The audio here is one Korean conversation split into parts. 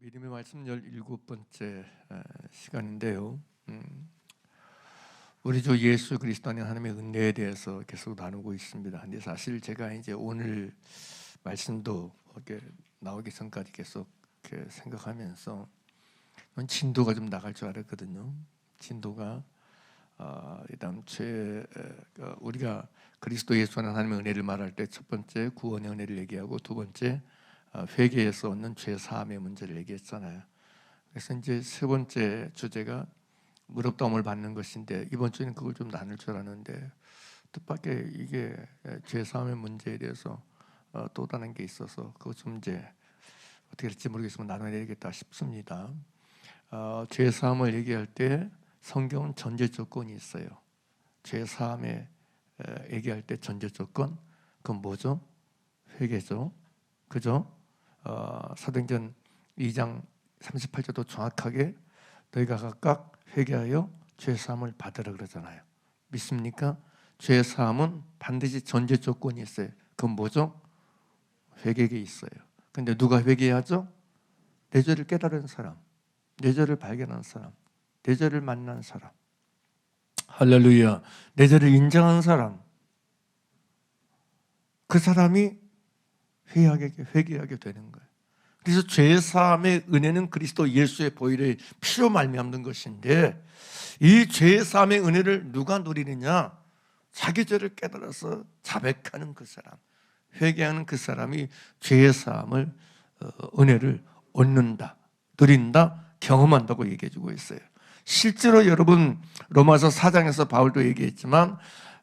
믿음의 말씀 17번째 시간인데요. 우리 주 예수 그리스도 안에 하나님의 은혜에 대해서 계속 나누고 있습니다. 근데 사실 제가 이제 오늘 말씀도 이렇게 나오기 전까지 계속 이렇게 생각하면서 진도가 좀 나갈 줄 알았거든요. 진도가 일단 우리가 그리스도 예수 안에 하나님의 은혜를 말할 때 첫 번째 구원의 은혜를 얘기하고 두 번째 회개에서 얻는 죄 사함의 문제를 얘기했잖아요. 그래서 이제 세 번째 주제가 무릎다움을 받는 것인데 이번 주에는 그걸 좀 나눌 줄 알았는데 뜻밖의 이게 죄 사함의 문제에 대해서 또 다른 게 있어서 그거 좀 이제 어떻게 될지 모르겠지만 나눠야 되겠다 싶습니다. 죄 사함을 얘기할 때 성경은 전제 조건이 있어요. 죄 사함에 얘기할 때 전제 조건 그건 뭐죠? 회개죠. 그죠? 사도행전 2장 38절도 정확하게 너희가 각각 회개하여 죄사함을 받으라 그러잖아요. 믿습니까? 죄사함은 반드시 전제 조건이 있어요. 그건 뭐죠? 회개에 있어요. 근데 누가 회개하죠? 내 죄를 깨달은 사람, 내 죄를 발견한 사람, 내 죄를 만난 사람, 할렐루야, 내 죄를 인정한 사람, 그 사람이 회개하게 되는 거예요. 그래서 죄사함의 은혜는 그리스도 예수의 보혈의 피로 말미암는 것인데 이 죄사함의 은혜를 누가 누리느냐? 자기 죄를 깨달아서 자백하는 그 사람, 회개하는 그 사람이 죄사함을 은혜를 얻는다, 누린다, 경험한다고 얘기해주고 있어요. 실제로 여러분 로마서 4장에서 바울도 얘기했지만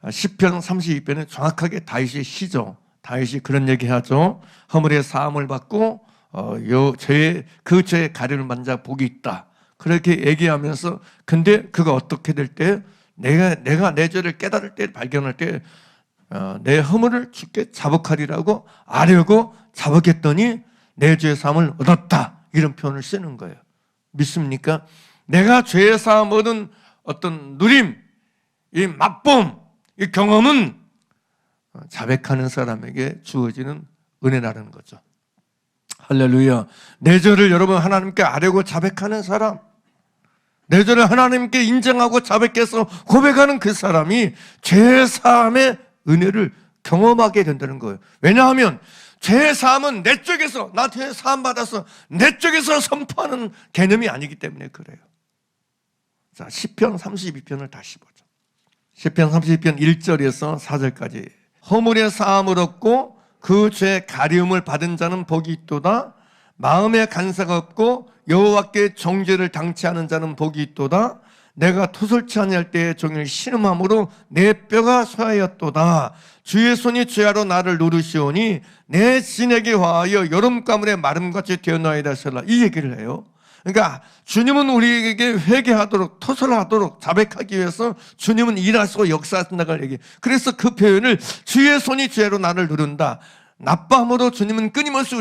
시편 32편은 정확하게 다윗의 시죠. 다윗이 그런 얘기하죠. 허물의 사함을 받고 그 죄의 가련을 만자 복이 있다. 그렇게 얘기하면서 근데 그가 어떻게 될 때 내가 내 죄를 깨달을 때 발견할 때 내 허물을 주께 자복하리라고 아뢰고 자복했더니 내 죄의 사함을 얻었다. 이런 표현을 쓰는 거예요. 믿습니까? 내가 죄의 사함 얻은 어떤 누림, 이 맛봄, 이 경험은 자백하는 사람에게 주어지는 은혜라는 거죠. 할렐루야. 내 죄를 여러분 하나님께 아뢰고 자백하는 사람, 내 죄를 하나님께 인정하고 자백해서 고백하는 그 사람이 죄사함의 은혜를 경험하게 된다는 거예요. 왜냐하면 죄사함은 내 쪽에서 나 죄사함 받아서 내 쪽에서 선포하는 개념이 아니기 때문에 그래요. 자, 시편 32편을 다시 보죠. 시편 32편 1절에서 4절까지 허물의 사함을 얻고 그 죄 가리움을 받은 자는 복이 있도다. 마음에 간사가 없고 여호와께 정죄를 당치 않은 자는 복이 있도다. 내가 토설치 아니할 때에 종일 신음함으로 내 뼈가 쇠하였도다. 주의 손이 죄하러 나를 누르시오니 내 진에게 화하여 여름가물의 마름같이 되었나이다. 이 얘기를 해요. 그러니까 주님은 우리에게 회개하도록 토설하도록 자백하기 위해서 주님은 일하시고 역사하신다고 얘기해요. 그래서 그 표현을 주의 손이 죄로 나를 누른다. 나빠함으로 주님은 끊임없이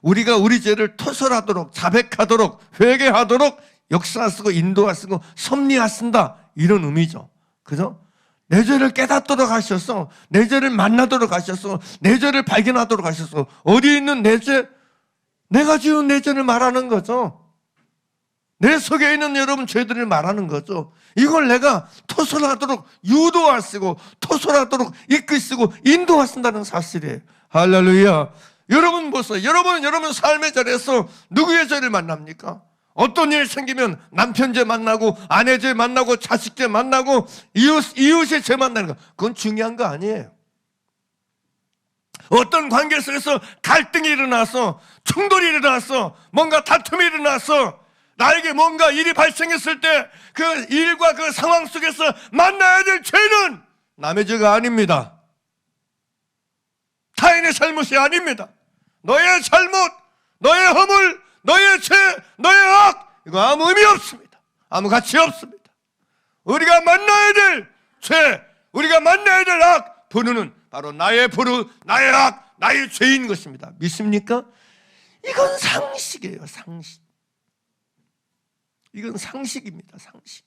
우리가 우리 죄를 토설하도록 자백하도록 회개하도록 역사하시고 인도하시고 섭리하신다. 이런 의미죠. 그죠? 내 죄를 깨닫도록 하셔서 내 죄를 만나도록 하셔서 내 죄를 발견하도록 하셔서 어디 있는 내 죄? 내가 지은 내 죄를 말하는 거죠. 내 속에 있는 여러분 죄들을 말하는 거죠. 이걸 내가 토설하도록 유도하시고 토설하도록 이끄시고 인도하신다는 사실이에요. 할렐루야. 여러분 보세요. 여러분 삶의 자리에서 누구의 죄를 만납니까? 어떤 일 생기면 남편 죄 만나고 아내 죄 만나고 자식 죄 만나고 이웃의 죄 만나는 거 그건 중요한 거 아니에요. 어떤 관계 속에서 갈등이 일어나서 충돌이 일어나서 뭔가 다툼이 일어나서 나에게 뭔가 일이 발생했을 때 그 일과 그 상황 속에서 만나야 될 죄는 남의 죄가 아닙니다. 타인의 잘못이 아닙니다. 너의 잘못, 너의 허물, 너의 죄, 너의 악 이거 아무 의미 없습니다. 아무 가치 없습니다. 우리가 만나야 될 죄, 우리가 만나야 될 악 분우는 바로 나의 불우, 나의 악, 나의 죄인 것입니다. 믿습니까? 이건 상식이에요. 상식. 이건 상식입니다. 상식.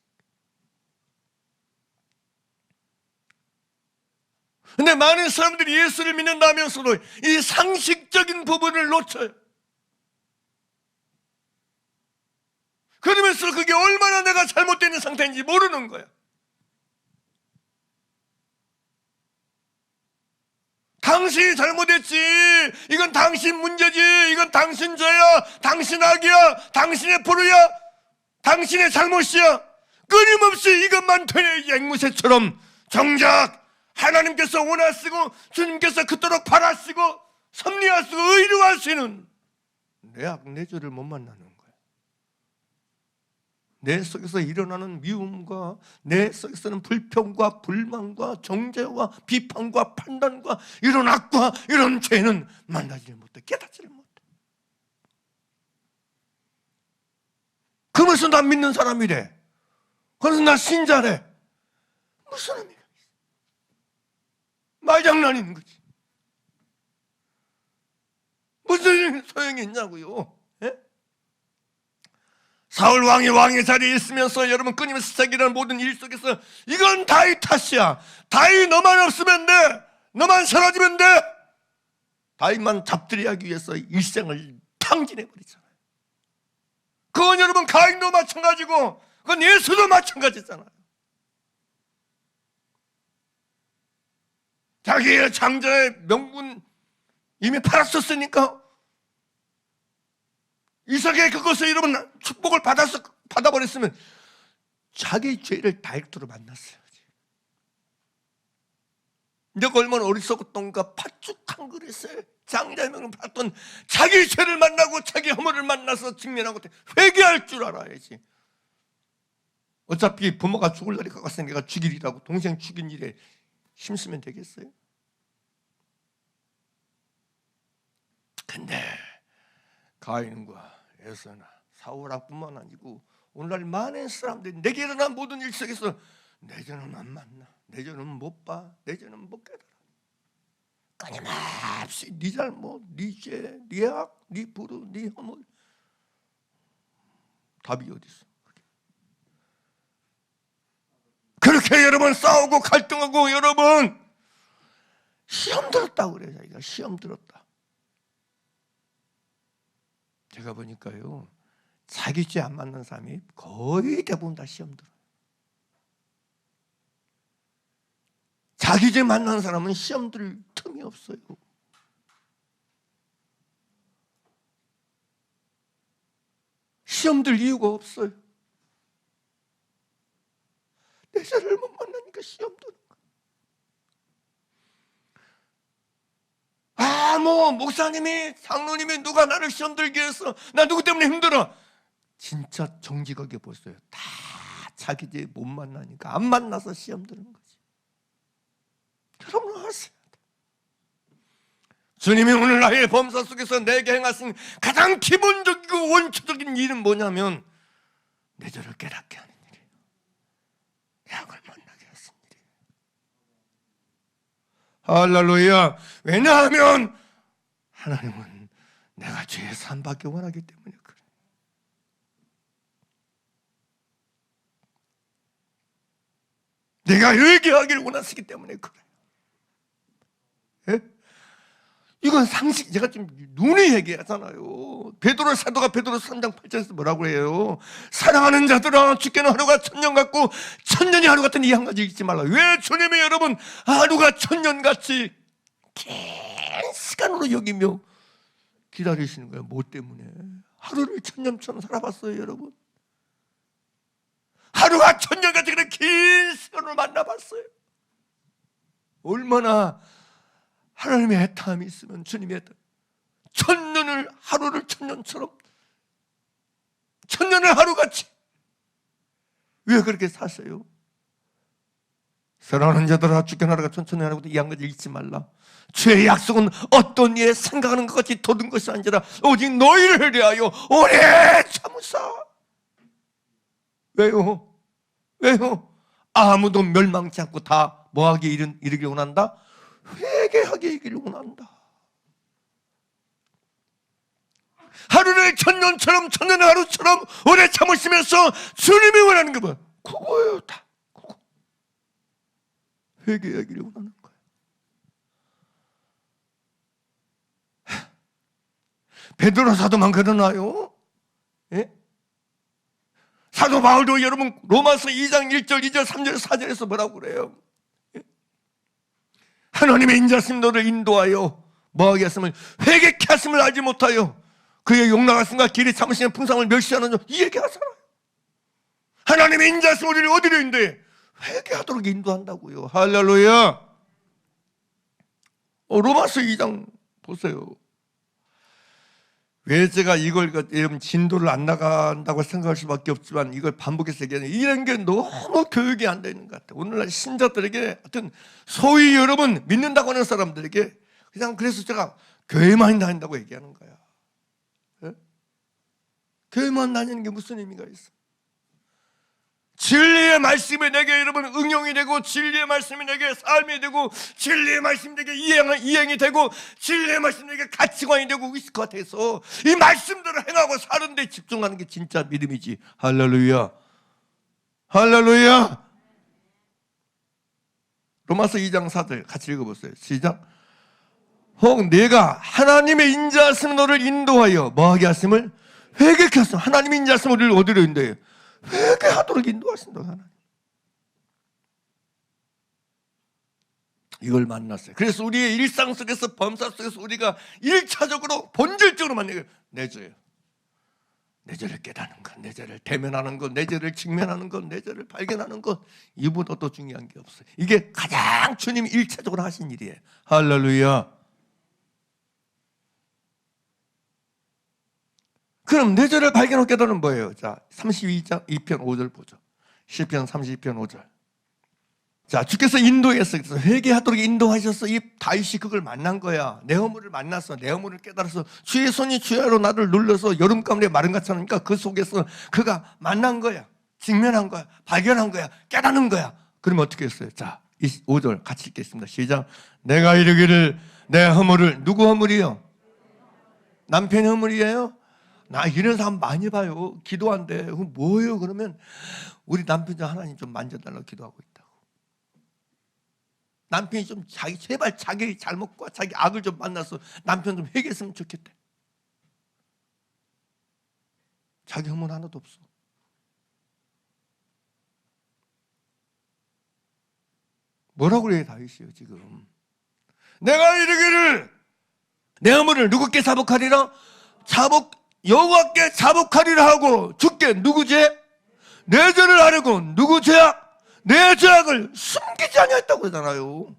근데 많은 사람들이 예수를 믿는다면서도 이 상식적인 부분을 놓쳐요. 그러면서 그게 얼마나 내가 잘못되는 상태인지 모르는 거야. 당신이 잘못했지. 이건 당신 문제지. 이건 당신 죄야. 당신 악이야. 당신의 불의야. 당신의 잘못이야. 끊임없이 이것만 되뇌 앵무새처럼 정작 하나님께서 원하시고 주님께서 그토록 바라시고 섭리하시고 의로하시는 내 악, 내 죄를 못 만나는 거야. 내 속에서 일어나는 미움과 내 속에서는 불평과 불만과 정죄와 비판과 판단과 이런 악과 이런 죄는 만나지 못해, 깨닫지를 못해. 그러면서 나 믿는 사람이래. 그래서 나 신자래. 무슨 의미가 있어? 말장난인 거지. 무슨 소용이 있냐고요. 예? 사울 왕이 왕의 자리에 있으면서 여러분 끊임없이 시작이라는 모든 일 속에서 이건 다윗 탓이야. 다윗 너만 없으면 돼. 너만 사라지면 돼. 다윗만 잡들이하기 위해서 일생을 탕진해버리잖아요. 그건 여러분 가인도 마찬가지고 그건 예수도 마찬가지잖아요. 자기의 장자의 명분 이미 팔았었으니까 이삭의 그것을 여러분 축복을 받아버렸으면 자기 죄를 다이렉트로 만났어야지. 내가 얼마나 어리석었던가. 파죽한 그릇에 장자의 명을 받았던 자기 죄를 만나고 자기 허물을 만나서 직면하고 회개할 줄 알아야지. 어차피 부모가 죽을 날이 가까웠으니까 죽이리라고 동생 죽인 일에 힘쓰면 되겠어요? 근데 가인과 에서나 사울뿐만 아니고 오늘날 많은 사람들이 내게 일어난 모든 일 속에서 내 죄는 안 만나, 내 죄는 못 봐, 내 죄는 못 깨달아. 끊임없이 네 잘못, 네 죄, 네 악, 네 불우, 네 허물. 답이 어디 있어? 그렇게 여러분 싸우고 갈등하고 여러분 시험 들었다고 그래요. 자기가 시험 들었다. 제가 보니까요, 자기 죄 안 맞는 사람이 거의 대부분 다 시험 들어요. 자기 죄 만나는 사람은 시험 들 틈이 없어요. 시험 들 이유가 없어요. 내 죄를 못 만나니까 시험 드는 거야. 목사님이, 장로님이 누가 나를 시험 들게 했어. 나 누구 때문에 힘들어. 진짜 정직하게 보세요. 다 자기 죄 못 만나니까 안 만나서 시험 드는 거지. 여러분 아세요? 주님이 오늘 나의 범사 속에서 내게 행하신 가장 기본적이고 원초적인 일은 뭐냐면 내 죄를 깨닫게 하는 일이에요. 약을 만나게 하신 일이에요. 할렐루야. 왜냐하면 하나님은 내가 죄의 산밖에 원하기 때문에 그래. 내가 회개하기를 원하시기 때문에 그래. 예? 이건 상식. 제가 지금 눈이 얘기하잖아요. 베드로 사도가 베드로 3장 8절에서 뭐라고 해요? 사랑하는 자들아, 주께는 하루가 천년 같고 천년이 하루 같은 이 한 가지 잊지 말라. 왜 주님이 여러분 하루가 천년같이 긴 시간으로 여기며 기다리시는 거예요? 뭐 때문에? 하루를 천년처럼 살아봤어요, 여러분? 하루가 천년같이 그런 긴 시간을 만나봤어요? 얼마나 하나님의 애타함이 있으면 주님의 애타함, 천년을 하루를 천년처럼, 천년을 하루같이 왜 그렇게 사세요? 사랑하는 자들아, 주께는 하루가 천천히 하라고 이 한 가지 잊지 말라. 주의 약속은 어떤 이에 생각하는 것 같이 돋은 것이 아니라 오직 너희를 위하여 오래 참으사. 왜요? 아무도 멸망치 않고 다 뭐하게 이르기를 원한다? 회개하게 이기를 원한다. 하루를 천년처럼, 천년의 하루처럼 오래 참으시면서 주님이 원하는 게 뭐야? 그거예요. 다 그거. 회개하기를 원하는 거예요. 베드로 사도만 그러나요? 예? 사도 바울도 여러분 로마서 2장 1절 2절 3절 4절에서 뭐라고 그래요? 하나님의 인자하심 너를 인도하여 뭐하게 하심을 회개케 하심을 알지 못하여 그의 용락하심과 길이 참으시는 풍성을 멸시하는 이 얘기하잖아요. 하나님의 인자하심 우리를 어디로 인도해? 회개하도록 인도한다고요. 할렐루야. 로마서 2장 보세요. 왜 제가 이걸 여러분 진도를 안 나간다고 생각할 수밖에 없지만 이걸 반복해서 얘기하는 이런 게 너무 교육이 안 되는 것 같아요. 오늘날 신자들에게 하여튼 소위 여러분 믿는다고 하는 사람들에게 그냥 그래서 제가 교회만 다닌다고 얘기하는 거야. 네? 교회만 다니는 게 무슨 의미가 있어? 진리의 말씀이 내게 여러분 응용이 되고 진리의 말씀이 내게 삶이 되고 진리의 말씀이 내게 이행이 되고 진리의 말씀이 내게 가치관이 되고 있을 것 같아서 이 말씀들을 행하고 사는 데 집중하는 게 진짜 믿음이지. 할렐루야. 할렐루야. 로마서 2장 4절 같이 읽어보세요. 시작. 혹 내가 하나님의 인자하심 너를 인도하여 뭐하게 하심을 회개케 하심. 하나님의 인자하심 우리를 어디로 인도해요? 회개하도록 인도하신다. 하나님. 이걸 만났어요. 그래서 우리의 일상 속에서 범사 속에서 우리가 1차적으로 본질적으로 만나게 내 죄예요. 내 죄를 깨닫는 것, 내 죄를 대면하는 것, 내 죄를 직면하는 것, 내 죄를 발견하는 것, 이보다 더 중요한 게 없어요. 이게 가장 주님이 1차적으로 하신 일이에요. 할렐루야. 그럼 내 죄를 발견하고 깨달은 뭐예요? 자, 32장 2편 5절 보죠. 시편 32편 5절. 자, 주께서 인도했어. 회개하도록 인도하셔서 이 다윗이 그걸 만난 거야. 내 허물을 만났어. 내 허물을 깨달아서 주의 손이 주야로 나를 눌러서 여름가물에 마른같이 하니까 그 속에서 그가 만난 거야. 직면한 거야. 발견한 거야. 깨닫는 거야. 그러면 어떻게 했어요? 자, 5절 같이 읽겠습니다. 시작. 내가 이르기를 내 허물을 누구 허물이요? 남편의 허물이에요? 나 이런 사람 많이 봐요. 기도한대. 그럼 뭐예요? 그러면 우리 남편 좀 하나님 좀 만져달라고 기도하고 있다고. 남편이 좀 제발 자기 잘못과 자기 악을 좀 만나서 남편 좀 회개했으면 좋겠대. 자기 허물 하나도 없어. 뭐라고 그래요 다윗이요 지금? 내가 이르기를 내 허물을 누구께 자복하리라? 여호와께 자복하리라 하고 주께 누구 죄? 내 죄를 아뢰고 누구 죄악? 내 죄악을 숨기지 아니했다고 그러잖아요.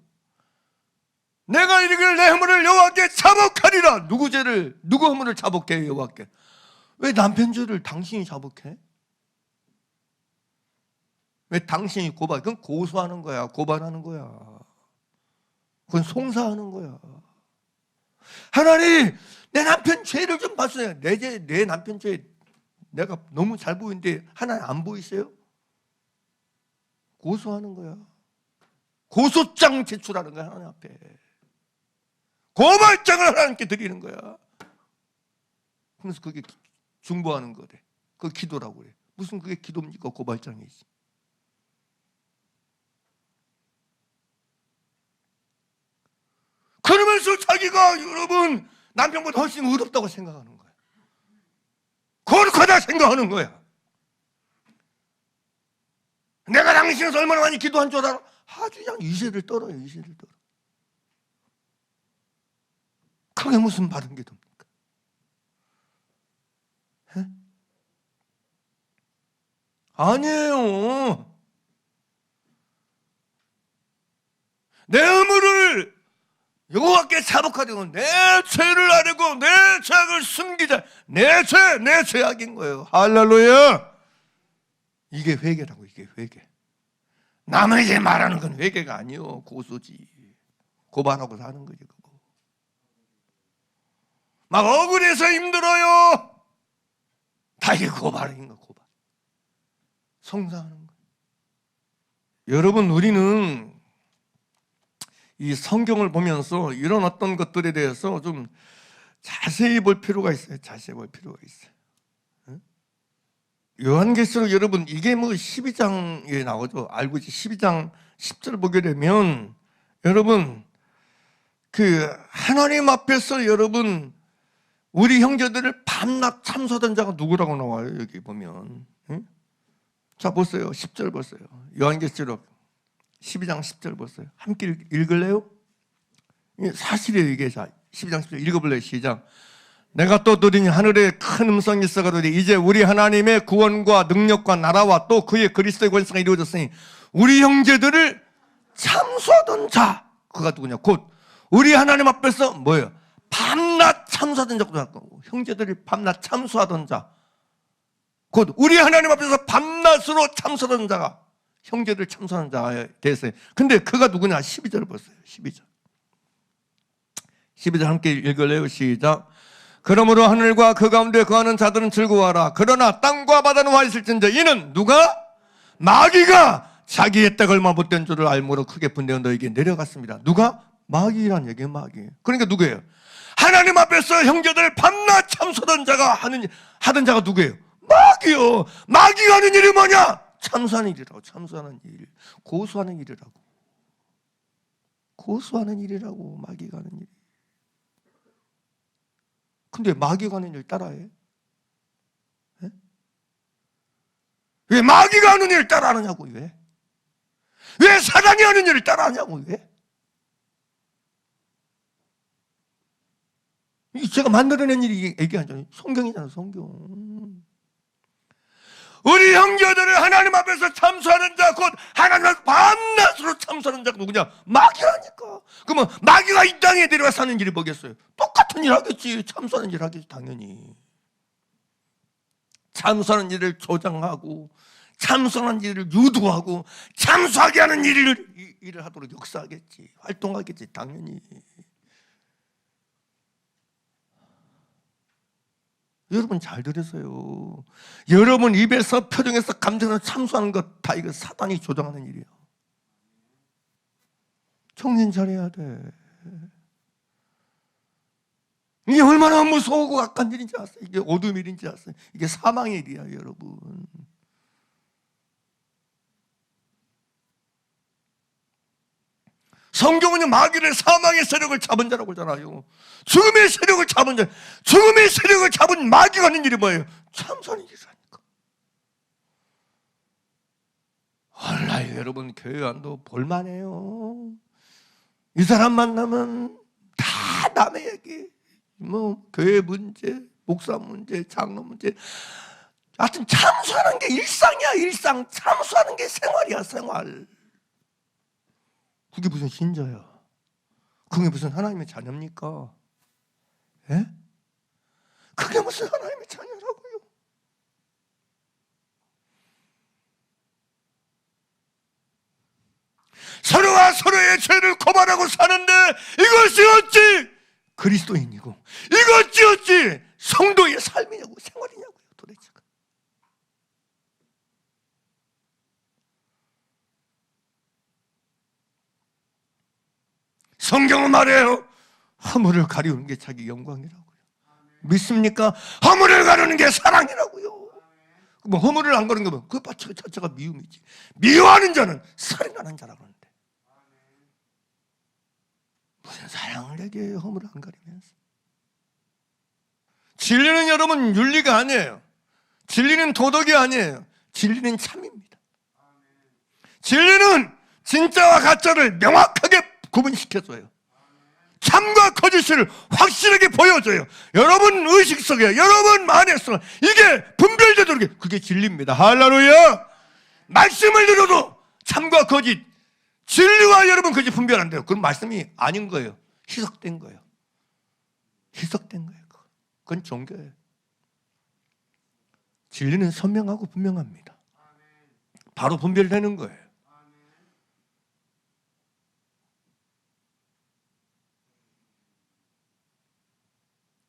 내가 이르기를 내 허물을 여호와께 자복하리라. 누구 죄를 누구 허물을 자복해 여호와께? 왜 남편 죄를 당신이 자복해? 왜 당신이 고발? 그건 고소하는 거야. 고발하는 거야. 그건 송사하는 거야. 하나님 내 남편 죄를 좀 봐주세요. 내 남편 죄 내가 너무 잘 보이는데 하나님 안 보이세요? 고소하는 거야. 고소장 제출하는 거야 하나님 앞에. 고발장을 하나님께 드리는 거야. 그래서 그게 중보하는 거래. 그게 기도라고 그래. 무슨 그게 기도입니까? 고발장이지. 그러면서 자기가 여러분 남편보다 훨씬 의롭다고 생각하는 거야. 거룩하다 생각하는 거야. 내가 당신에서 얼마나 많이 기도한 줄 알아? 아주 그냥 이세를 떨어요. 이세를 떨어. 그게 무슨 바른 기도입니까? 에? 아니에요. 내 허물을 여호와께 자복하려고 내 죄를 아뢰고 내 죄악을 숨기자. 내 죄악인 거예요. 할렐루야. 이게 회개라고. 이게 회개. 남의 죄 말하는 건 회개가 아니요. 고소지. 고발하고 사는 거지 그거. 막 억울해서 힘들어요. 다 이게 고발인 거 고발. 성사하는 거. 여러분 우리는 이 성경을 보면서 이런 어떤 것들에 대해서 좀 자세히 볼 필요가 있어요. 자세히 볼 필요가 있어요. 요한계시록 여러분 이게 뭐 12장에 나오죠. 알고 있지? 12장 10절 보게 되면 여러분 그 하나님 앞에서 여러분 우리 형제들을 밤낮 참소하던 자가 누구라고 나와요. 여기 보면 자 보세요. 10절 보세요. 요한계시록 12장 10절 보세요. 함께 읽을래요? 사실이에요 이게. 자 12장 10절 읽어볼래요. 시작. 내가 또 들으니 하늘에 큰 음성이 있어가지고 이제 우리 하나님의 구원과 능력과 나라와 또 그의 그리스도의 권세가 이루어졌으니 우리 형제들을 참수하던 자, 그가 누구냐? 곧 우리 하나님 앞에서 뭐예요? 밤낮 참수하던 자고, 형제들이 밤낮 참수하던 자, 곧 우리 하나님 앞에서 밤낮으로 참수하던 자가 형제들 참수하는 자에 대해서. 근데 그가 누구냐? 12절 보세요. 12절 함께 읽을래요? 시작. 그러므로 하늘과 그 가운데 거하는 자들은 즐거워하라. 그러나 땅과 바다는 화 있을진저 이는 누가? 마귀가 자기의 떡을 얼마 못된 줄을 알므로 크게 분내어 너에게 내려갔습니다. 누가? 마귀란 얘기예요. 마귀. 그러니까 누구예요? 하나님 앞에서 형제들 밤낮 참수하던 자가 하던 자가 누구예요? 마귀요. 마귀가 하는 일이 뭐냐? 참수하는 일이라고. 참수하는 일. 고수하는 일이라고. 고수하는 일이라고. 마귀가 하는 일. 근데 마귀가 하는 일 따라해? 네? 왜 마귀가 하는 일 따라하느냐고. 왜 사단이 하는 일을 따라하냐고. 왜? 제가 만들어낸 일이 얘기하잖아요. 성경이잖아요. 성경. 우리 형제들을 하나님 앞에서 참수하는 자, 곧 하나님 앞에서 밤낮으로 참수하는 자가 누구냐? 마귀라니까. 그러면 마귀가 이 땅에 내려와 사는 일이 뭐겠어요? 똑같은 일 하겠지. 참수하는 일 하겠지. 당연히. 참수하는 일을 조장하고 참수하는 일을 유도하고 참수하게 하는 일을 하도록 역사하겠지. 활동하겠지. 당연히. 여러분 잘 들으세요. 여러분 입에서 표정에서 감정에서 참수하는 것 다 이거 사단이 조장하는 일이에요. 정신 차려야 돼. 이게 얼마나 무서우고 악한 일인지 아세요? 이게 어둠 일인지 아세요? 이게 사망의 일이야 여러분. 성경은 마귀를 사망의 세력을 잡은 자라고 하잖아요. 죽음의 세력을 잡은 자, 죽음의 세력을 잡은 마귀가 하는 일이 뭐예요? 참수하는 일이라니까. 원래 여러분 교회 안도 볼만해요. 이 사람 만나면 다 남의 얘기, 뭐 교회 문제, 목사 문제, 장로 문제, 하여튼 참수하는 게 일상이야. 일상. 참수하는 게 생활이야. 생활. 그게 무슨 신자야? 그게 무슨 하나님의 자녀입니까? 예? 그게 무슨 하나님의 자녀라고요? 서로가 서로의 죄를 고발하고 사는데 이것이 어찌 그리스도인이고 이것이 어찌 성도의 삶이냐고, 생활이냐고요 도대체가. 성경은 말해요. 허물을 가리우는 게 자기 영광이라고요. 믿습니까? 허물을 가리우는 게 사랑이라고요. 뭐 허물을 안 가리는 거면 그 자체가 미움이지. 미워하는 자는 살인하는 자라고 하는데 무슨 사랑을 얘기해요? 허물을 안 가리면서. 진리는 여러분 윤리가 아니에요. 진리는 도덕이 아니에요. 진리는 참입니다. 진리는 진짜와 가짜를 명확하게 구분시켜줘요. 참과 거짓을 확실하게 보여줘요. 여러분 의식 속에, 여러분 안에서 이게 분별되도록, 그게 진리입니다. 할렐루야. 말씀을 들어도 참과 거짓, 진리와 여러분 거짓 분별 안 돼요. 그건 말씀이 아닌 거예요. 희석된 거예요. 희석된 거예요. 그건 종교예요. 진리는 선명하고 분명합니다. 바로 분별되는 거예요.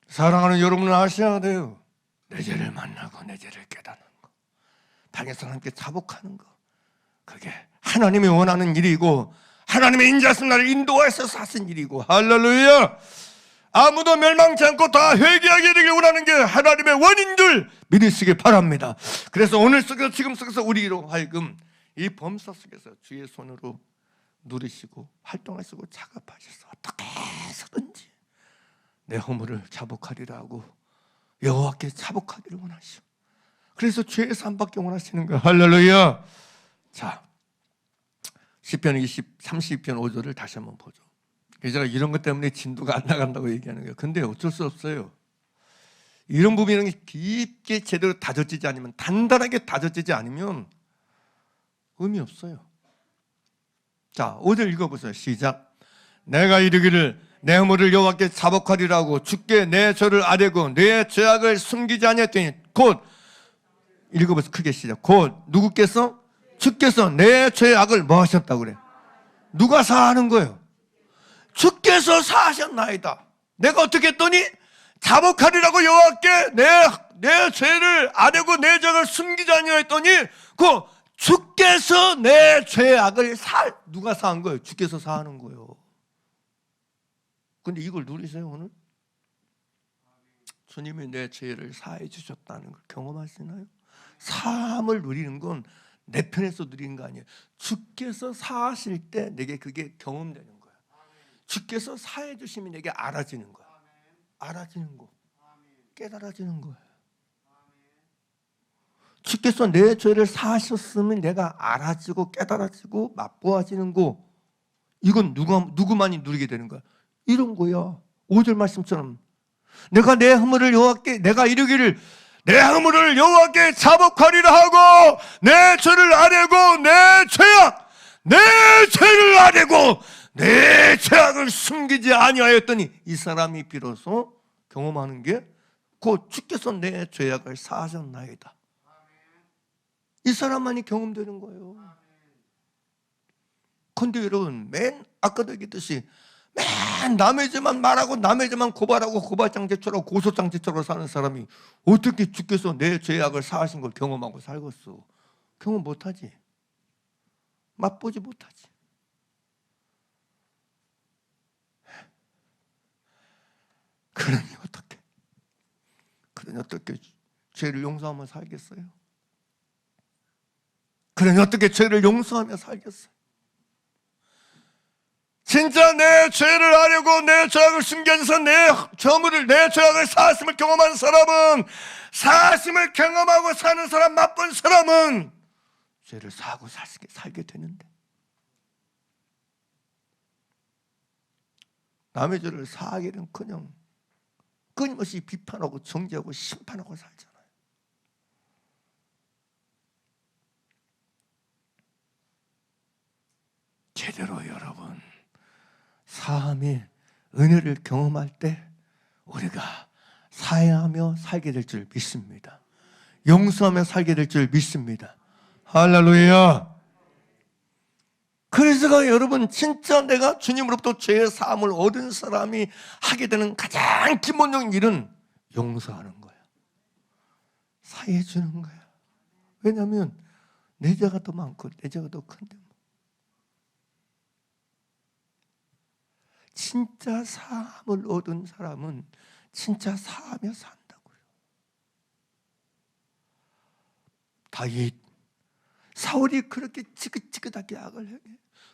사랑하는 여러분은 아셔야 돼요. 내 죄를 만나고 내 죄를 깨닫는 거, 당해서 함께 자복하는 거, 그게 하나님이 원하는 일이고 하나님의 인자하신 나를 인도하셔서 하신 일이고. 할렐루야. 아무도 멸망치 않고 다 회개하게 되길 원하는 게 하나님의 원인 줄 믿으시기 바랍니다. 그래서 오늘 속에서 지금 속에서 우리로 하여금 이 범사 속에서 주의 손으로 누리시고 활동하시고 작업하셔서 어떻게 해서든지 내 허물을 자복하리라 하고 여호와께 자복하기를 원하시오. 그래서 죄의 사함밖에 원하시는 거예요. 할렐루야. 자, 시편 32편 5절을 다시 한번 보죠. 제가 이런 것 때문에 진도가 안 나간다고 얘기하는 거예요. 근데 어쩔 수 없어요. 이런 부분이 깊게 제대로 다져지지 않으면, 단단하게 다져지지 않으면 의미 없어요. 자, 5절 읽어보세요. 시작. 내가 이르기를 내 허물을 여호와께 자복하리라고 주께 내 죄를 아뢰고 내 죄악을 숨기지 아니했더니 곧, 읽어보세요. 크게 시작. 곧 누구께서? 주께서 내 죄악을 뭐 하셨다고 그래? 누가 사하는 거예요? 주께서 사하셨나이다. 내가 어떻게 했더니 자복하리라고 여호와께 내 죄를 아뢰고 내 죄악을 숨기지 아니했더니 그 주께서 내 죄악을 누가 사한 거예요? 주께서 사하는 거예요. 근데 이걸 누리세요 오늘? 주님이 내 죄를 사해 주셨다는 걸 경험하시나요? 사함을 누리는 건 내 편에서 누리는 거 아니에요. 주께서 사하실 때 내게 그게 경험되는 거예요. 주께서 사해 주심이 내게 알아지는 거예요. 알아지는 거, 깨달아지는 거예요. 주께서 내 죄를 사하셨으면 내가 알아지고 깨달아지고 맛보아지는 거, 이건 누구만이 누리게 되는 거야? 이런 거야. 5절 말씀처럼 내가 내 허물을 여호와께, 내가 이르기를 내 허물을 여호와께 자복하리라 하고 내 죄를 아뢰고 내 죄를 아뢰고 내 죄악을 숨기지 아니하였더니 이 사람이 비로소 경험하는 게 곧 주께서 내 죄악을 사하셨나이다. 이 사람만이 경험되는 거예요. 그런데 여러분, 아까도 얘기했듯이 맨 남의 죄만 말하고 남의 죄만 고발하고 고발장제처럼 고소장제처럼 사는 사람이 어떻게 주께서 내 죄악을 사하신 걸 경험하고 살겠어? 경험 못하지. 맛보지 못하지. 그러니 어떻게 죄를 용서하며 살겠어요? 그러니 어떻게 죄를 용서하며 살겠어요? 진짜 내 죄를 아뢰고 내 죄악을 숨겨서 내 죄악을 사하심을 경험하는 사람은, 사하심을 경험하고 사는 사람, 맛본 사람은 죄를 사하고 살게 되는데, 남의 죄를 사하기는커녕 끊임없이 비판하고 정죄하고 심판하고 살잖아요. 제대로 여러분 사함의 은혜를 경험할 때 우리가 사회하며 살게 될 줄 믿습니다. 용서하며 살게 될 줄 믿습니다. 할렐루야. 그래서 여러분, 진짜 내가 주님으로부터 죄의 사함을 얻은 사람이 하게 되는 가장 기본적인 일은 용서하는 거야. 사해해 주는 거야. 왜냐하면 내 죄가 더 많고 내 죄가 더 큰데. 진짜 사함을 얻은 사람은 진짜 사하며 산다고요. 다윗, 사울이 그렇게 지긋지긋하게 악을 해.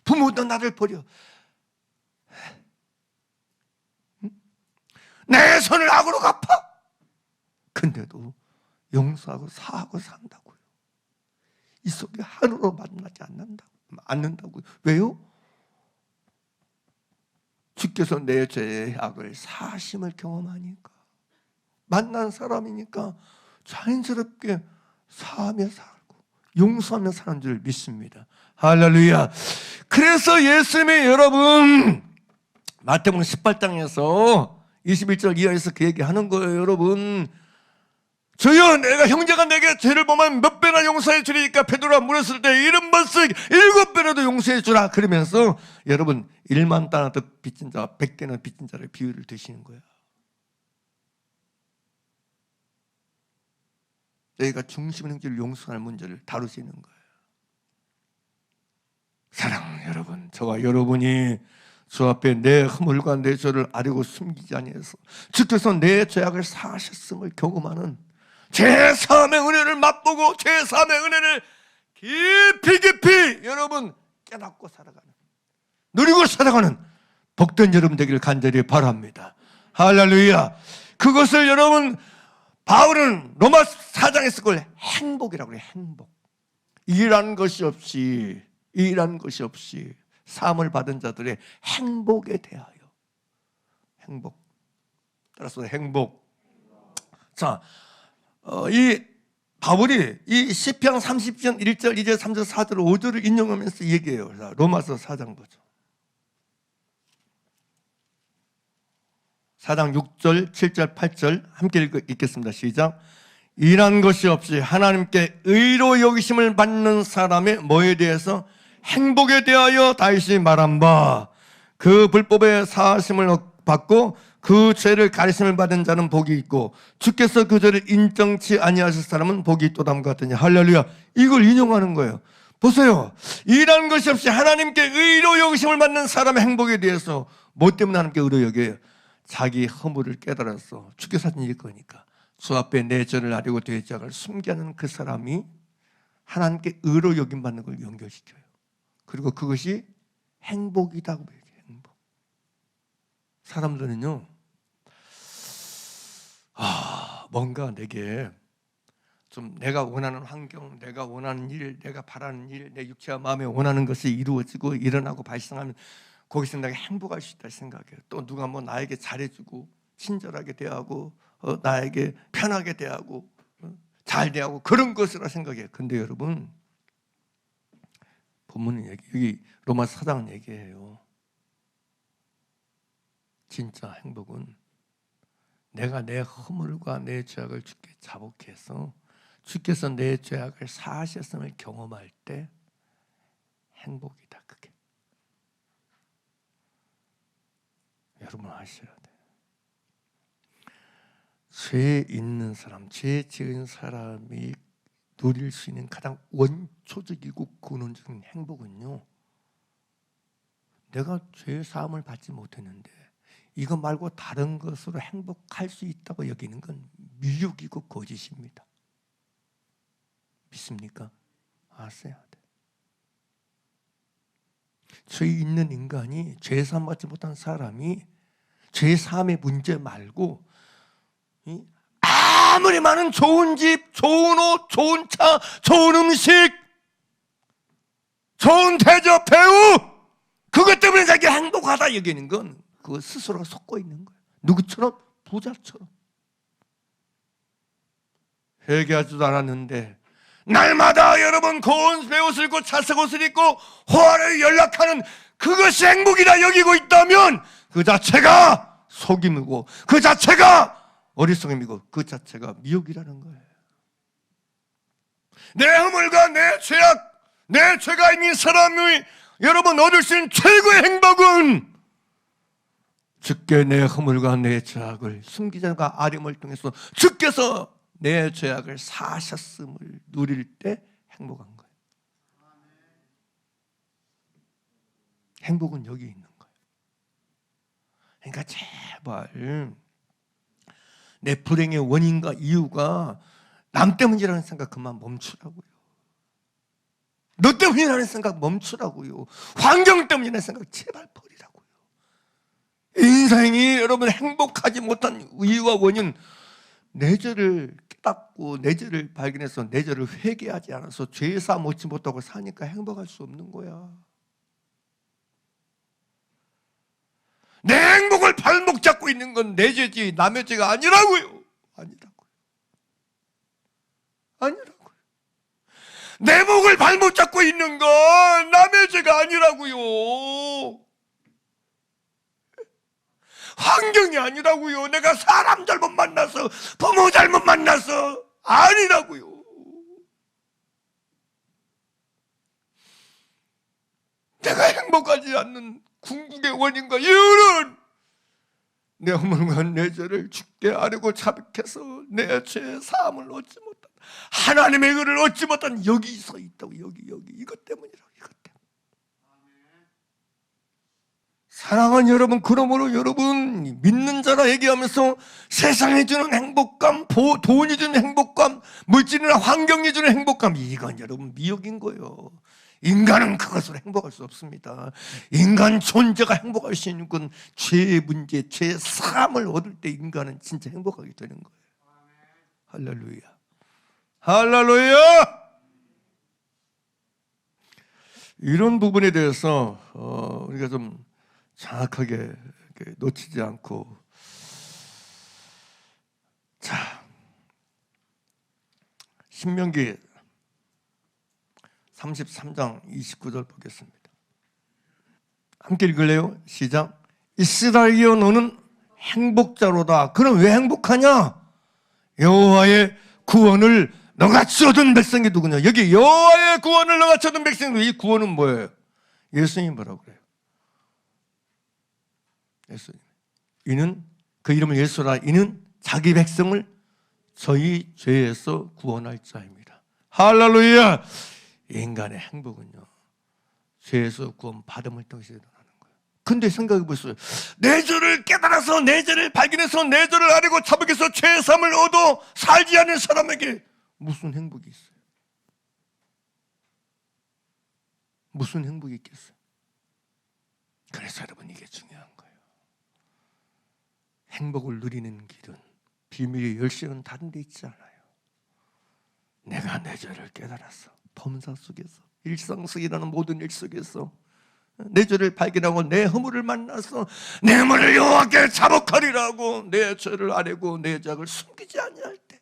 부모도 나를 버려. 내 손을 악으로 갚아. 근데도 용서하고 사하고 산다고요. 이 속에 하루로 만나지 않는다고요. 왜요? 주께서 내 죄의 악을 사하심을 경험하니까, 만난 사람이니까 자연스럽게 사하며 살고 용서하며 사는 줄 믿습니다. 할렐루야. 그래서 예수님이 여러분 마태복음 18장에서 21절 이하에서 그 얘기하는 거예요. 여러분, 주여 내가 형제가 내게 죄를 범하면 몇 배나 용서해 주리니까 베드로가 물었을 때 70번씩 7배라도 용서해 주라. 그러면서 여러분 1만 달란트 빚진 자 100개나 빚진 자를 비유를 드시는 거예요. 저희가 중심 행위를 용서할 문제를 다루시는 거예요. 사랑하는 여러분, 저와 여러분이 주 앞에 내 허물과 내 죄를 아뢰고 숨기지 아니해서 주께서 내 죄악을 사하셨음을 경험하는 제3의 은혜를 맛보고 제3의 은혜를 깊이 여러분 깨닫고 살아가는, 누리고 살아가는 복된 여러분 되기를 간절히 바랍니다. 할렐루야. 그것을 여러분 바울은 로마 4장에서 그걸 행복이라고 해요. 행복. 일한 것이 없이 사함을 받은 자들의 행복에 대하여. 행복. 따라서 행복. 자, 이 바울이 이 시편 30편 1절, 2절, 3절, 4절, 5절을 인용하면서 얘기해요. 자, 로마서 4장 보죠. 4장 6절, 7절, 8절 함께 읽겠습니다. 시작. 일한 것이 없이 하나님께 의로 여기심을 받는 사람의 뭐에 대해서? 행복에 대하여 다윗이 말한 바, 그 불법의 사하심을 받고 그 죄를 가리심을 받은 자는 복이 있고 주께서 그 죄를 인정치 아니하실 사람은 복이 있도다함과 같으니. 할렐루야. 이걸 인용하는 거예요. 보세요. 일한 것이 없이 하나님께 의로 여기심을 받는 사람의 행복에 대해서 뭐 때문에 하나님께 의로 여겨요? 자기 허물을 깨달아서 주께서 하신 일 거니까. 주 앞에 내 죄를 아뢰고 대적을 숨게 하는 그 사람이 하나님께 의로 여김 받는 걸 연결시켜요. 그리고 그것이 행복이라고 얘기해요. 행복. 사람들은요, 뭔가 내게 좀 내가 원하는 환경, 내가 원하는 일, 내가 바라는 일, 내 육체와 마음에 원하는 것이 이루어지고 일어나고 발생하면 거기서 내가 행복할 수 있다 생각해요. 또 누가 뭐 나에게 잘해주고 친절하게 대하고 나에게 편하게 대하고 잘 대하고 그런 것이라 생각해요. 근데 여러분, 본문은 여기 로마 4장 얘기해요. 진짜 행복은 내가 내 허물과 내 죄악을 주께 자복해서 주께서 내 죄악을 사하셨음을 경험할 때 행복이다. 그게 여러분 아셔야 돼요. 죄 있는 사람, 죄 지은 사람이 누릴 수 있는 가장 원초적이고 근원적인 행복은요, 내가 죄 사함을 받지 못했는데 이거 말고 다른 것으로 행복할 수 있다고 여기는 건 미혹이고 거짓입니다. 믿습니까? 아셔야 돼. 죄 있는 인간이, 죄 사함 받지 못한 사람이 죄 사함의 문제 말고 아무리 많은 좋은 집, 좋은 옷, 좋은 차, 좋은 음식, 좋은 대접, 배우, 그것 때문에 자기가 행복하다 여기는 건 그거 스스로가 속고 있는 거예요. 누구처럼? 부자처럼. 회개하지도 않았는데 날마다 여러분 고운 배옷을 입고 차색 옷을 입고 호화를 연락하는 그것이 행복이다 여기고 있다면 그 자체가 속임이고 그 자체가 어리석음이고 그 자체가 미혹이라는 거예요. 내 허물과 내 죄악, 내 죄가 있는 사람이 여러분 얻을 수 있는 최고의 행복은 주께 내 허물과 내 죄악을 숨기자가 아림을 통해서 주께서 내 죄악을 사하셨음을 누릴 때 행복한 거예요. 행복은 여기 있는 거예요. 그러니까 제발 내 불행의 원인과 이유가 남 때문이라는 생각 그만 멈추라고요. 너 때문이라는 생각 멈추라고요. 환경 때문이라는 생각 제발 버리라고요. 인생이 여러분 행복하지 못한 이유와 원인, 내 죄를 깨닫고 내 죄를 발견해서 내 죄를 회개하지 않아서 죄사 못지 못하고 사니까 행복할 수 없는 거야. 내 행복을 발목 잡고 있는 건 내 죄지 남의 죄가 아니라고요. 아니라고요. 내 목을 발목 잡고 있는 건 남의 죄가 아니라고요. 환경이 아니라고요. 내가 사람 잘못 만나서, 부모 잘못 만나서 아니라고요. 내가 행복하지 않는 궁극의 원인과 이유는 내 허물과 내 죄를 주께 아뢰고 자백해서 내 죄의 사함을 얻지 못한, 하나님의 의를 얻지 못한 여기서 있다고. 여기 이것 때문이라고. 이것 때문에. 사랑하는 여러분, 그러므로 여러분 믿는 자라 얘기하면서 세상이 주는 행복감, 돈이 주는 행복감, 물질이나 환경이 주는 행복감, 이건 여러분 미혹인 거예요. 인간은 그것으로 행복할 수 없습니다. 인간 존재가 행복할 수 있는 건 죄의 문제, 죄의 사함을 얻을 때 인간은 진짜 행복하게 되는 거예요. 할렐루야. 할렐루야. 이런 부분에 대해서 우리가 좀 정확하게 놓치지 않고, 자, 신명기 33장 29절 보겠습니다. 함께 읽을래요? 시작. 이스라엘이여 너는 행복자로다. 그럼 왜 행복하냐? 여호와의 구원을 너같이 얻은 백성이 누구냐? 여기 여호와의 구원을 너같이 얻은 백성이, 이 구원은 뭐예요? 예수님이 뭐라고 그래요? 예수님. 이는, 그 이름을 예수라, 이는 자기 백성을 저희 죄에서 구원할 자입니다. 할렐루야. 인간의 행복은요, 죄에서 구원 받음을 통해서 일어나는 거예요. 근데 생각해 보세요. 내 죄를 깨달아서, 내 죄를 발견해서, 내 죄를 알고 자복해서 죄 사함을 얻어 살지 않는 사람에게 무슨 행복이 있어요? 무슨 행복이 있겠어요? 그래서 여러분, 이게 중요한 거예요. 행복을 누리는 길은, 비밀의 열쇠는 다른 데 있지 않아요. 내가 내 죄를 깨달았어. 범사 속에서, 일상 속이라는 모든 일 속에서 내 죄를 발견하고 내 허물을 만나서 내 허물을 여호와께 자복하리라고 내 죄를 아뢰고 내 죄악을 숨기지 아니할 때,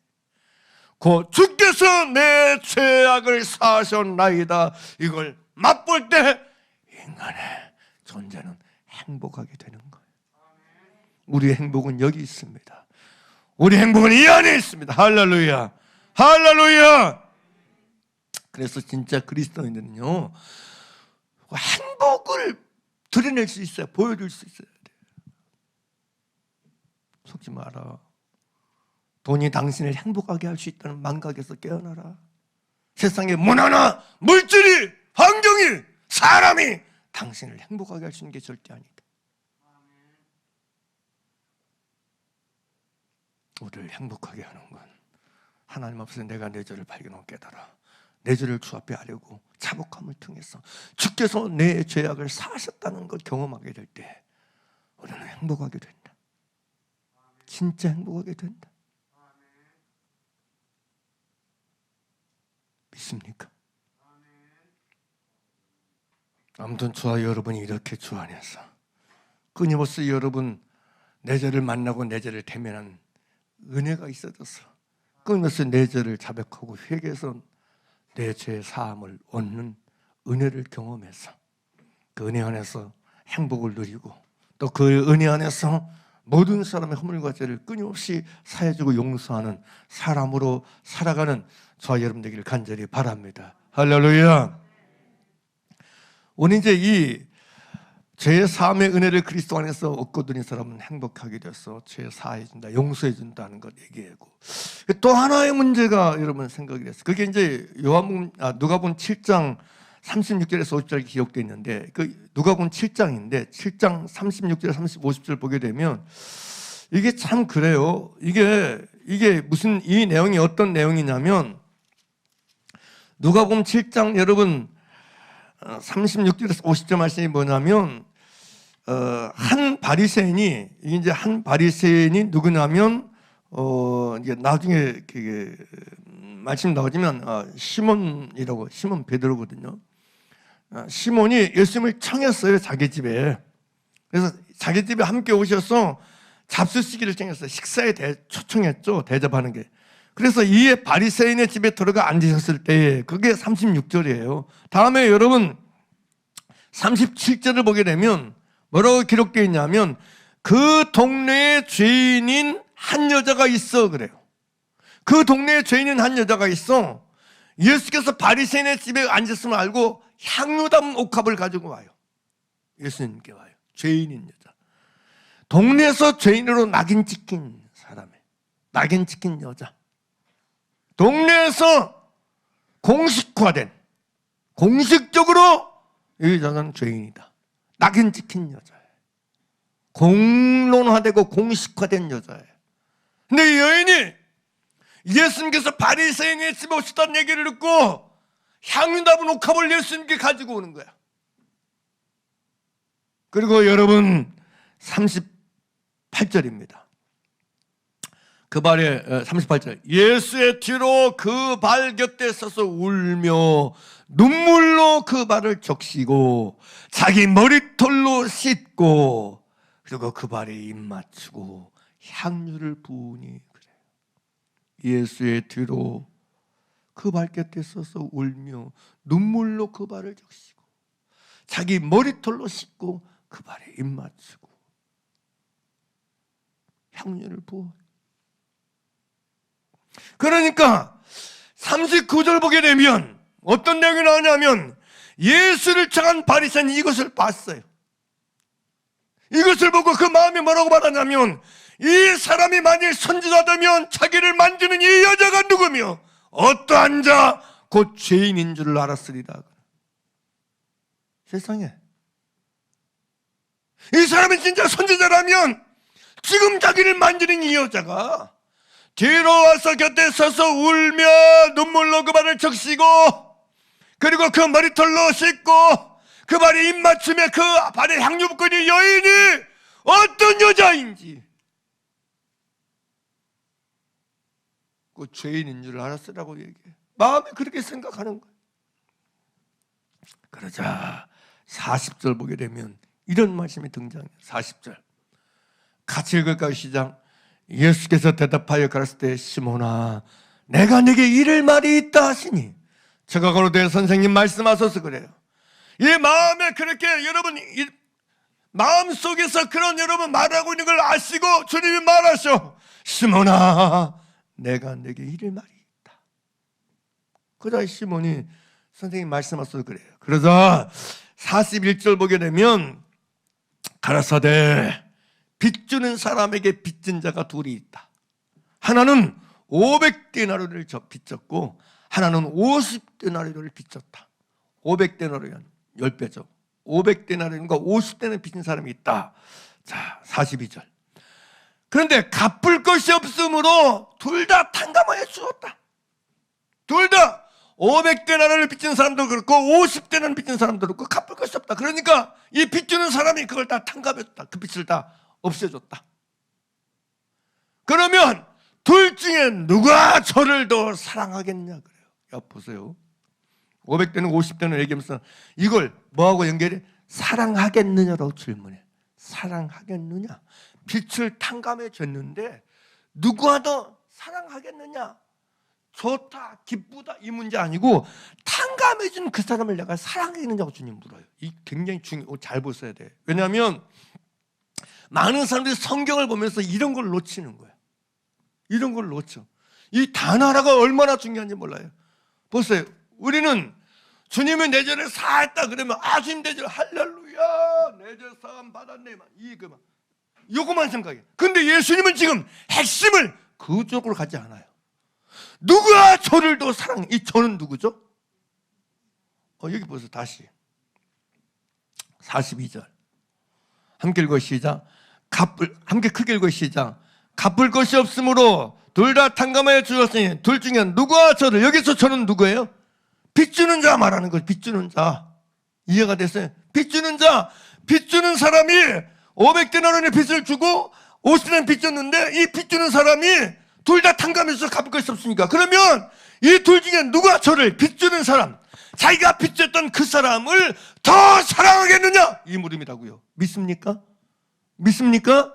곧 주께서 내 죄악을 사하셨나이다, 이걸 맛볼 때 인간의 존재는 행복하게 되는 거예요. 우리의 행복은 여기 있습니다. 우리 행복은 이 안에 있습니다. 할렐루야. 할렐루야. 그래서 진짜 그리스도인들은요, 행복을 드러낼 수 있어요. 보여줄 수 있어야 돼요. 속지 마라. 돈이 당신을 행복하게 할 수 있다는 망각에서 깨어나라. 세상의 문화나 물질이, 환경이, 사람이 당신을 행복하게 할 수 있는 게 절대 아니다. 우리를 행복하게 하는 건 하나님 앞에서 내가 내 죄를 발견하고 깨달아 내 죄를 주 앞에 아뢰고 자복함을 통해서 주께서 내 죄악을 사하셨다는 걸 경험하게 될 때 우리는 행복하게 된다. 진짜 행복하게 된다. 믿습니까? 아무튼 저와 여러분이 이렇게 주 안에서 끊임없이 여러분 내 죄를 만나고 내 죄를 대면한 은혜가 있어져서 끊임없이 내 죄를 자백하고 회개해서 내 죄의 사함을 얻는 은혜를 경험해서 그 은혜 안에서 행복을 누리고 또 그 은혜 안에서 모든 사람의 허물과 죄를 끊임없이 사해주고 용서하는 사람으로 살아가는 저와 여러분 되기를 간절히 바랍니다. 할렐루야. 오늘 이제 이 죄의 사함의 은혜를 그리스도 안에서 얻거든 이 사람은 행복하게 돼서 죄 사해준다, 용서해준다는 것 얘기하고, 또 하나의 문제가 여러분 생각이 됐어요. 그게 이제 누가복음 7장 36절에서 50절 기록되어 있는데, 그 누가복음 7장인데 7장 36절, 50절 보게 되면 이게 참 그래요. 이게 무슨, 이 내용이 어떤 내용이냐면, 누가복음 7장 여러분 36절에서 50절 말씀이 뭐냐면, 한 바리새인이, 이제 한 바리새인이 누구냐면, 이제 나중에 말씀 나오지만, 시몬이라고, 시몬 베드로거든요. 시몬이 예수님을 청했어요, 자기 집에. 그래서 자기 집에 함께 오셔서 잡수시기를 청했어요. 식사에 초청했죠, 대접하는 게. 그래서 이 바리새인의 집에 들어가 앉으셨을 때, 그게 36절이에요. 다음에 여러분 37절을 보게 되면 뭐라고 기록되어 있냐면, 그 동네에 죄인인 한 여자가 있어 그래요. 그 동네에 죄인인 한 여자가 있어. 예수께서 바리새인의 집에 앉았음을 알고 향유 담은 옥합을 가지고 와요. 예수님께 와요. 죄인인 여자. 동네에서 죄인으로 낙인 찍힌 사람에, 낙인 찍힌 여자. 동네에서 공식화된, 공식적으로 이 여자는 죄인이다. 낙인 찍힌 여자예요. 공론화되고 공식화된 여자예요. 근데 이 여인이 예수님께서 바리새인의 집에 오셨다는 얘기를 듣고 향유 담은 옥합을 예수님께 가지고 오는 거야. 그리고 여러분 38절입니다. 그 발에 38절 예수의 뒤로 그 발 곁에 서서 울며 눈물로 그 발을 적시고 자기 머리털로 씻고 그리고 그 발에 입 맞추고 향유를 부으니 그래요. 예수의 뒤로 그 발 곁에 서서 울며 눈물로 그 발을 적시고 자기 머리털로 씻고 그 발에 입 맞추고 향유를 부어. 그러니까 39절 보게 되면 어떤 내용이 나오냐면 예수를 향한 바리새인이 이것을 봤어요. 이것을 보고 그 마음이 뭐라고 받았냐면 이 사람이 만일 선지자되면 자기를 만지는 이 여자가 누구며 어떠한 자 곧 죄인인 줄 알았으리라. 세상에 이 사람이 진짜 선지자라면 지금 자기를 만지는 이 여자가 뒤로 와서 곁에 서서 울며 눈물로 그 발을 적시고 그리고 그 머리털로 씻고 그 발에 입 맞추며 그 발에 향유 붓고 있는 여인이 어떤 여자인지 그 죄인인 줄 알았으라고 얘기해. 마음에 그렇게 생각하는 거예요. 그러자 40절 보게 되면 이런 말씀이 등장해요. 40절 같이 읽을까요? 시작. 예수께서 대답하여 가라사대 때 시몬아 내가 네게 이를 말이 있다 하시니 저가 가로되 선생님 말씀하소서 그래요. 이 마음에 그렇게 여러분 이 마음속에서 그런 여러분 말하고 있는 걸 아시고 주님이 말하셔. 시몬아 내가 네게 이를 말이 있다. 그러자 시몬이 선생님 말씀하소서 그래요. 그러자 41절 보게 되면 가라사대 빚주는 사람에게 빚진 자가 둘이 있다. 하나는 500데나리온을 빚졌고 하나는 50데나리온을 빚졌다. 500데나리온 10배죠. 500데나리온과 50데나리온 빚진 사람이 있다. 자, 42절. 그런데 갚을 것이 없으므로 둘 다 탕감하여 주었다. 둘 다 500데나리온을 빚진 사람도 그렇고 50데나리온 빚진 사람도 그렇고 갚을 것이 없다. 그러니까 이 빚주는 사람이 그걸 다 탕감했다. 그 빚을 다 없애줬다. 그러면 둘 중에 누가 저를 더 사랑하겠냐 그래요. 야 보세요. 500대는 50대는 얘기하면서 이걸 뭐하고 연결해? 사랑하겠느냐라고 질문해. 사랑하겠느냐? 빛을 탕감해 줬는데 누가 더 사랑하겠느냐? 좋다, 기쁘다 이 문제 아니고 탕감해 준 그 사람을 내가 사랑하겠느냐고 주님 물어요. 이 굉장히 잘 보셔야 돼. 왜냐하면 많은 사람들이 성경을 보면서 이런 걸 놓치는 거예요. 이런 걸 놓쳐. 이 단 하나가 얼마나 중요한지 몰라요. 보세요. 우리는 주님이 내 죄를 사했다 그러면 주님 내 죄 할렐루야 내 죄 사함 받았네 이거만 요거만 생각해. 근데 예수님은 지금 핵심을 그쪽으로 가지 않아요. 누가 저를 더 사랑해? 이 저는 누구죠? 여기 보세요. 다시 42절 함께 읽어 시작. 함께 크게 읽어 시작. 갚을 것이 없으므로 둘 다 탕감하여 주었으니 둘 중에 누가 저를, 여기서 저는 누구예요? 빚주는 자 말하는 거예요. 빚주는 자. 이해가 됐어요? 빚주는 자. 빚주는 사람이 500데나리온의 빚을 주고 50데나리온 빚졌는데 이 빚주는 사람이 둘 다 탕감해서 갚을 것이 없으니까 그러면 이 둘 중에 누가 저를, 빚주는 사람, 자기가 빚졌던 그 사람을 더 사랑하겠느냐? 이 물음이라고요. 믿습니까? 믿습니까?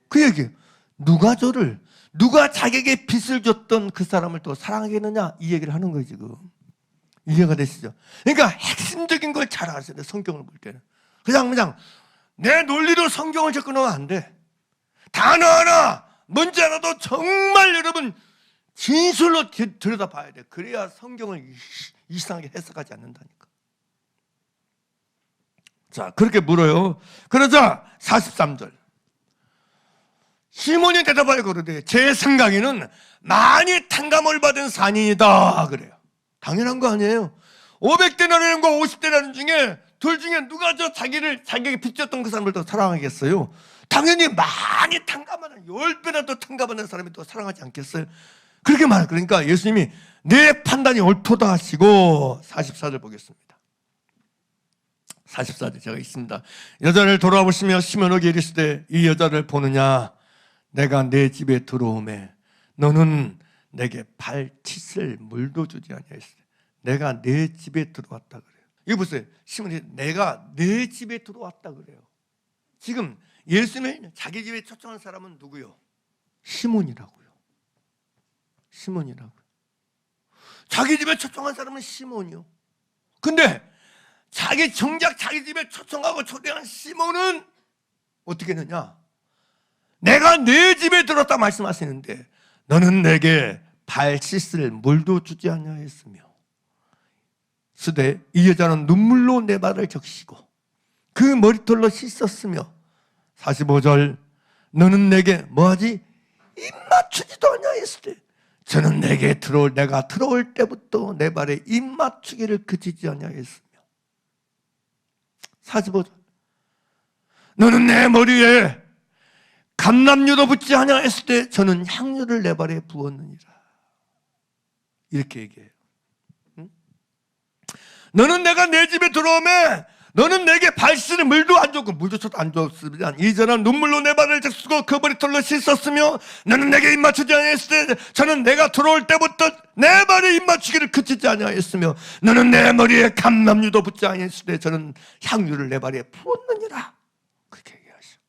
그 얘기예요. 누가 저를, 누가 자기에게 빚을 줬던 그 사람을 더 사랑하겠느냐? 이 얘기를 하는 거예요 지금. 이해가 되시죠? 그러니까 핵심적인 걸 잘 아셔야 돼요. 성경을 볼 때는 그냥 내 논리로 성경을 접근하면 안 돼. 단어 하나 뭔지 하나도 정말 여러분 진술로 들여다봐야 돼. 그래야 성경을 이상하게 해석하지 않는다니까. 자, 그렇게 물어요. 그러자 43절 시몬이 대답하여 그러되 제 생각에는 많이 탕감을 받은 산인이다 그래요. 당연한 거 아니에요. 500데나리온과 50데나리온 중에 둘 중에 누가 자기에게 빚졌던 그 사람을 더 사랑하겠어요? 당연히 많이 탕감하는 10배나 더 탕감하는 사람이 더 사랑하지 않겠어요? 그렇게 말해요. 그러니까 예수님이 내 판단이 옳도다 하시고 44절 보겠습니다. 44절 제가 있습니다. 여자를 돌아보시며 시몬에게 이르시되 이 여자를 보느냐? 내가 내 집에 들어오매 너는 내게 발치실 물도 주지 아니하였으니 내가 내 집에 들어왔다 그래요. 이거 보세요. 시몬이 내가 내 집에 들어왔다 그래요. 지금 예수님을 자기 집에 초청한 사람은 누구요? 시몬이라고요. 시몬이라고요. 자기 집에 초청한 사람은 시몬이요. 근데 정작 자기 집에 초청하고 초대한 시몬은 어떻게 했느냐? 내가 내 집에 들었다 말씀하시는데 너는 내게 발 씻을 물도 주지 아니하였으며 쓰되 이 여자는 눈물로 내 발을 적시고 그 머리털로 씻었으며 45절 너는 내게 뭐하지? 입 맞추지도 아니하였으되 저는 내가 들어올 때부터 내 발에 입 맞추기를 그치지 아니하였으며 45절 너는 내 머리에 감람유도 붓지 아니하였을 때 저는 향유를 내 발에 부었느니라. 이렇게 얘기해요. 응? 너는 내가 내 집에 들어오면 너는 내게 발 씻는 물도 안 줬고 물조차도 안 줬습니다. 이전은 눈물로 내 발을 적시고 그 머리털로 씻었으며 너는 내게 입 맞추지 아니하였을 때 저는 내가 들어올 때부터 내 발에 입 맞추기를 그치지 아니하였으며 너는 내 머리에 감람유도 붓지 아니하였을 때 저는 향유를 내 발에 부었느니라. 그렇게 얘기하셔.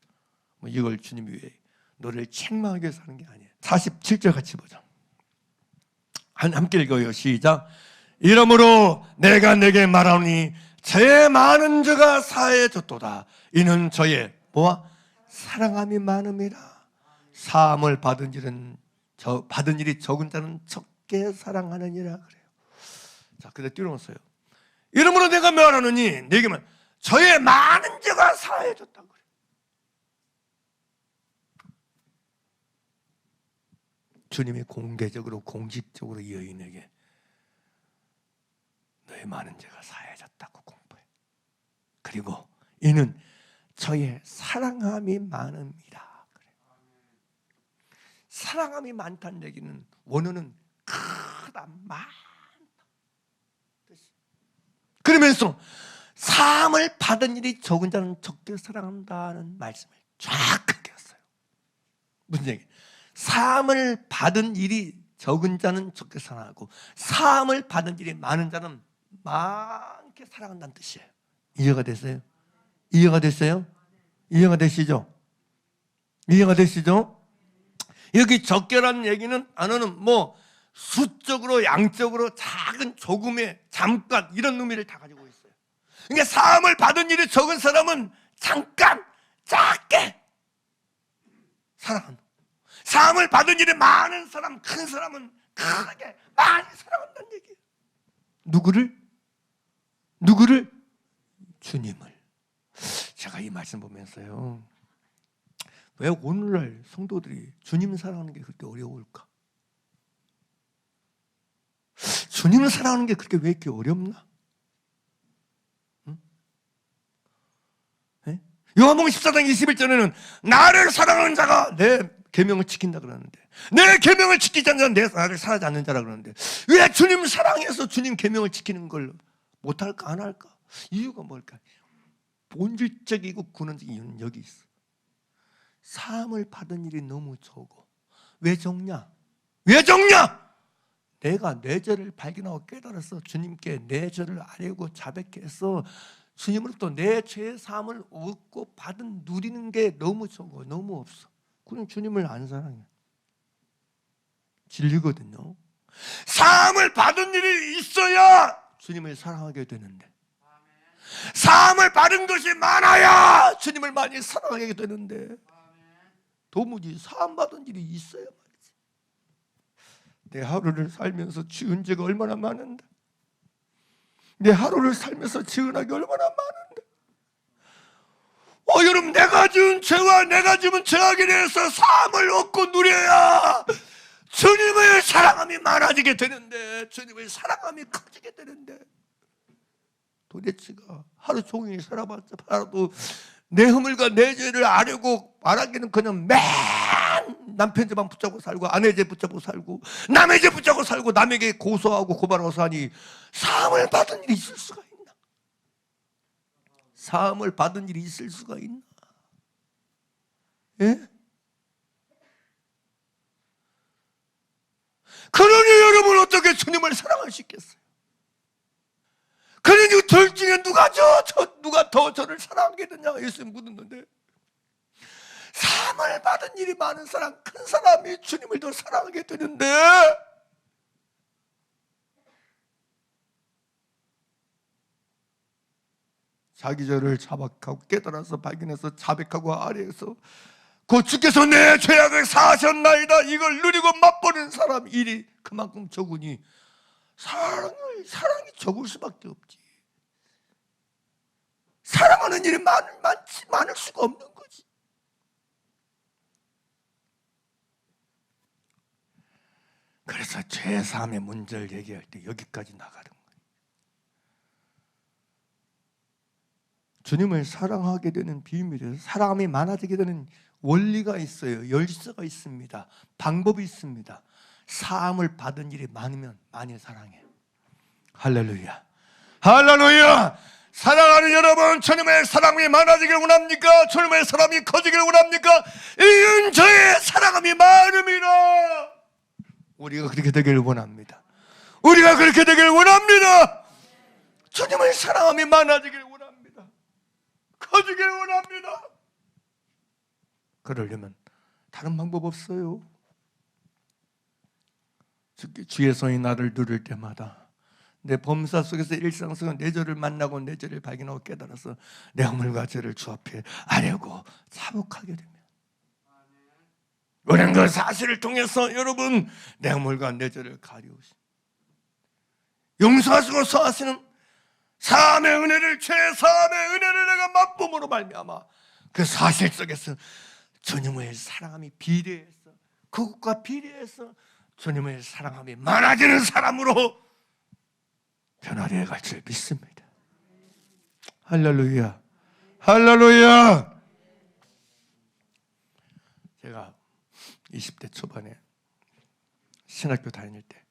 이걸 주님이 왜 너를 책망하기 위해서 하는 게 아니에요. 47절 같이 보자. 함께 읽어요. 시작. 이러므로 내가 내게 말하노니 죄 많은 자가 사해졌도다. 이는 저의 뭐와 사랑함이 많음이라. 사함을 받은 일이 적은 자는 적게 사랑하느니라 그래요. 자, 근데 띄워놓으세요. 이러므로 내가 말하노니 내게만 저의 많은 죄가 사해졌다 그래요. 주님이 공개적으로 공식적으로 이 여인에게 너의 많은 죄가 사해졌다고 공부해. 그리고 이는 저의 사랑함이 많음이라 그래. 사랑함이 많다는 얘기는 원어는 크다, 많다. 그러면서 사함을 받은 일이 적은 자는 적게 사랑한다는 말씀을 정확하게 했어요. 무슨 얘기? 사함을 받은 일이 적은 자는 적게 사랑하고 사함을 받은 일이 많은 자는 많게 사랑한다는 뜻이에요. 이해가 됐어요? 이해가 됐어요? 이해가 되시죠? 이해가 되시죠? 여기 적게라는 얘기는 단어는 뭐 수적으로 양적으로 작은 조금의 잠깐 이런 의미를 다 가지고 있어요. 그러니까 사함을 받은 일이 적은 사람은 잠깐 작게 사랑한다. 사함을 받은 일이 많은 사람, 큰 사람은 크게 많이 사랑한다는 얘기예요. 누구를? 주님을. 제가 이 말씀 보면서요, 왜 오늘날 성도들이 주님을 사랑하는 게 그렇게 어려울까? 주님을 사랑하는 게 그렇게 왜 이렇게 어렵나? 응? 네? 요한복음 14장 21절에는 나를 사랑하는 자가 내 계명을 지킨다 그러는데 내 계명을 지키지 않는 자는 나를 사랑하지 않는 자라 그러는데 왜 주님 사랑해서 주님 계명을 지키는 걸 못할까 안 할까? 이유가 뭘까? 본질적이고 근원적인 이유는 여기 있어. 사함을 받은 일이 너무 적어. 왜 적냐? 내가 내 죄를 발견하고 깨달아서 주님께 내 죄를 아뢰고 자백해 해서 주님으로부터 내 죄의 사함을 얻고 받은 누리는 게 너무 적어. 너무 없어. 그럼 주님을 안 사랑해. 진리거든요. 사함을 받은 일이 있어야 주님을 사랑하게 되는데 사함을 받은 것이 많아야 주님을 많이 사랑하게 되는데 도무지 사함 받은 일이 있어야 말이지. 내 하루를 살면서 지은 죄가 얼마나 많은데 내 하루를 살면서 지은 악이 얼마나 많은데 여러분 내가 지은 죄와 내가 지은 죄악에 대해서 사함을 얻고 누려야 주님의 사랑함이 많아지게 되는데 주님의 사랑함이 커지게 되는데 도대체가 하루 종일 살아도 내 허물과 내 죄를 아뢰고 말하기는 그냥 맨 남편 죄만 붙잡고 살고 아내 죄 붙잡고 살고 남의 죄 붙잡고 살고 남에게 고소하고 고발하고 사니 사함을 받은 일이 있을 수가 있나? 사함을 받은 일이 있을 수가 있나? 예? 그러니 여러분 어떻게 주님을 사랑할 수 있겠어요? 그러니 둘 중에 누가 더 저를 사랑하겠느냐 예수님 묻었는데, 사함을 받은 일이 많은 사람, 큰 사람이 주님을 더 사랑하게 되는데, 자기 죄를 자박하고 깨달아서 발견해서 자백하고 아래에서 곧 주께서 내 죄악을 사하셨나이다 이걸 누리고 맛보는 사람 일이 그만큼 적으니 사랑이 적을 수밖에 없지. 사랑하는 일이 많을 수가 없는 거지. 그래서 죄사함의 문제를 얘기할 때 여기까지 나가는 거예요. 주님을 사랑하게 되는 비밀에서 사람이 많아지게 되는 원리가 있어요. 열쇠가 있습니다. 방법이 있습니다. 사함을 받은 일이 많으면 많이 사랑해. 할렐루야, 할렐루야. 사랑하는 여러분, 주님의 사랑이 많아지길 원합니까? 주님의 사랑이 커지길 원합니까? 이은 저의 사랑함이 많음이라. 우리가 그렇게 되길 원합니다. 우리가 그렇게 되길 원합니다. 주님의 사랑함이 많아지길 원합니다. 커지길 원합니다. 그러려면 다른 방법 없어요. 주의 손이 나를 누를 때마다 내 범사 속에서 일상 속에 내 죄를 만나고 내 죄를 발견하고 깨달아서 내 허물과 죄를 주 앞에 아뢰고 자복하게 되면, 우리는 그 사실을 통해서 여러분 내 허물과 내 죄를 가리우시 용서하시고 서하시는 사함의 은혜를, 최사함의 은혜를 내가 맛봄으로 말미암아 그 사실 속에서 주님의 사랑함이 비례해서, 그것과 비례해서 주님의 사랑함이 많아지는 사람으로 변화되어 갈 줄 믿습니다. 할렐루야, 할렐루야. 제가 20대 초반에 신학교 다닐 때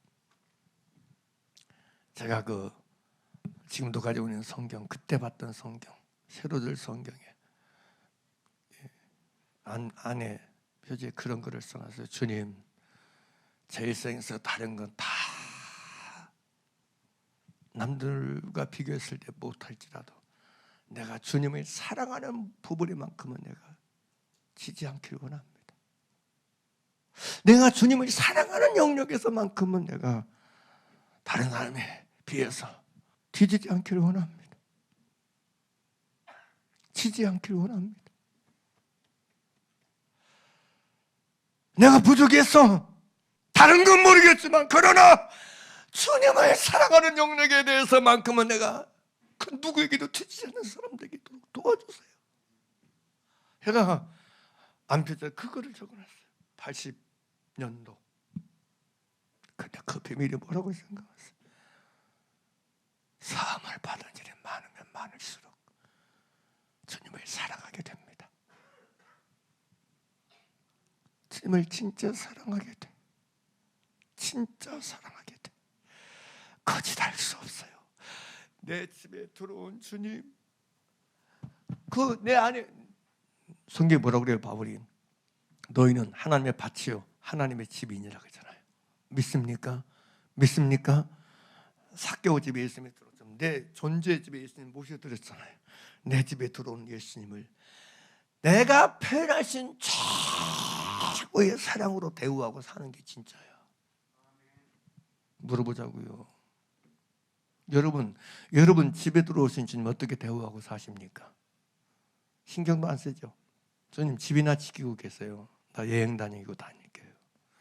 제가 지금도 가지고 있는 성경, 그때 봤던 성경, 세로들 성경에 안에 표지에 그런 글을 써놨어요. 주님, 제 일생에서 다른 건 다 남들과 비교했을 때 못할지라도 내가 주님을 사랑하는 부분에만큼은 내가 지지 않기를 원합니다. 내가 주님을 사랑하는 영역에서만큼은 내가 다른 사람에 비해서 뒤지지 않기를 원합니다. 지지 않기를 원합니다. 내가 부족해서 다른 건 모르겠지만 그러나 주님을 사랑하는 영역에 대해서만큼은 내가 그 누구에게도 뒤지지 않는 사람 되도록 도와주세요. 제가 안표에 그거를 적어놨어요. 80년도. 근데 그 비밀이 뭐라고 생각하세요? 사함을 받은 일이 많으면 많을수록 주님을 사랑하게 됩니다. 주님을 진짜 사랑하게 돼. 진짜 사랑하게 돼. 거짓할 수 없어요. 내 집에 들어온 주님, 그 내 안에 성경에 뭐라고 그래요? 바울이 너희는 하나님의 밭이요 하나님의 집이니라 그러잖아요. 믿습니까? 믿습니까? 삭개오 집에 예수님이 들어왔잖아요. 내 존재의 집에 예수님 모셔드렸잖아요. 내 집에 들어온 예수님을 내가 표현하신 최고의 사랑으로 대우하고 사는 게 진짜예요. 물어보자고요. 여러분 집에 들어오신 주님 어떻게 대우하고 사십니까? 신경도 안 쓰죠? 주님 집이나 지키고 계세요. 나 여행 다니고 다닐게요.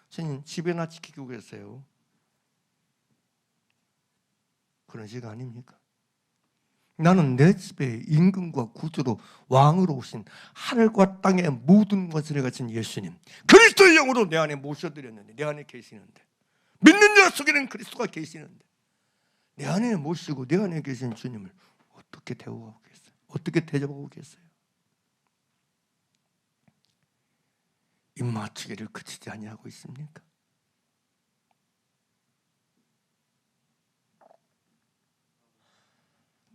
주님 집이나 지키고 계세요. 그런 식 아닙니까? 나는 내 집에 임금과 구주로 왕으로 오신 하늘과 땅의 모든 것을 가진 예수님, 그리스도의 영으로 내 안에 모셔드렸는데, 내 안에 계시는데, 믿는 자 속에는 그리스도가 계시는데 내 안에 모시고 내 안에 계신 주님을 어떻게 대우하고 계세요? 어떻게 대접하고 계세요? 입맞추기를 그치지 아니하고 있습니까?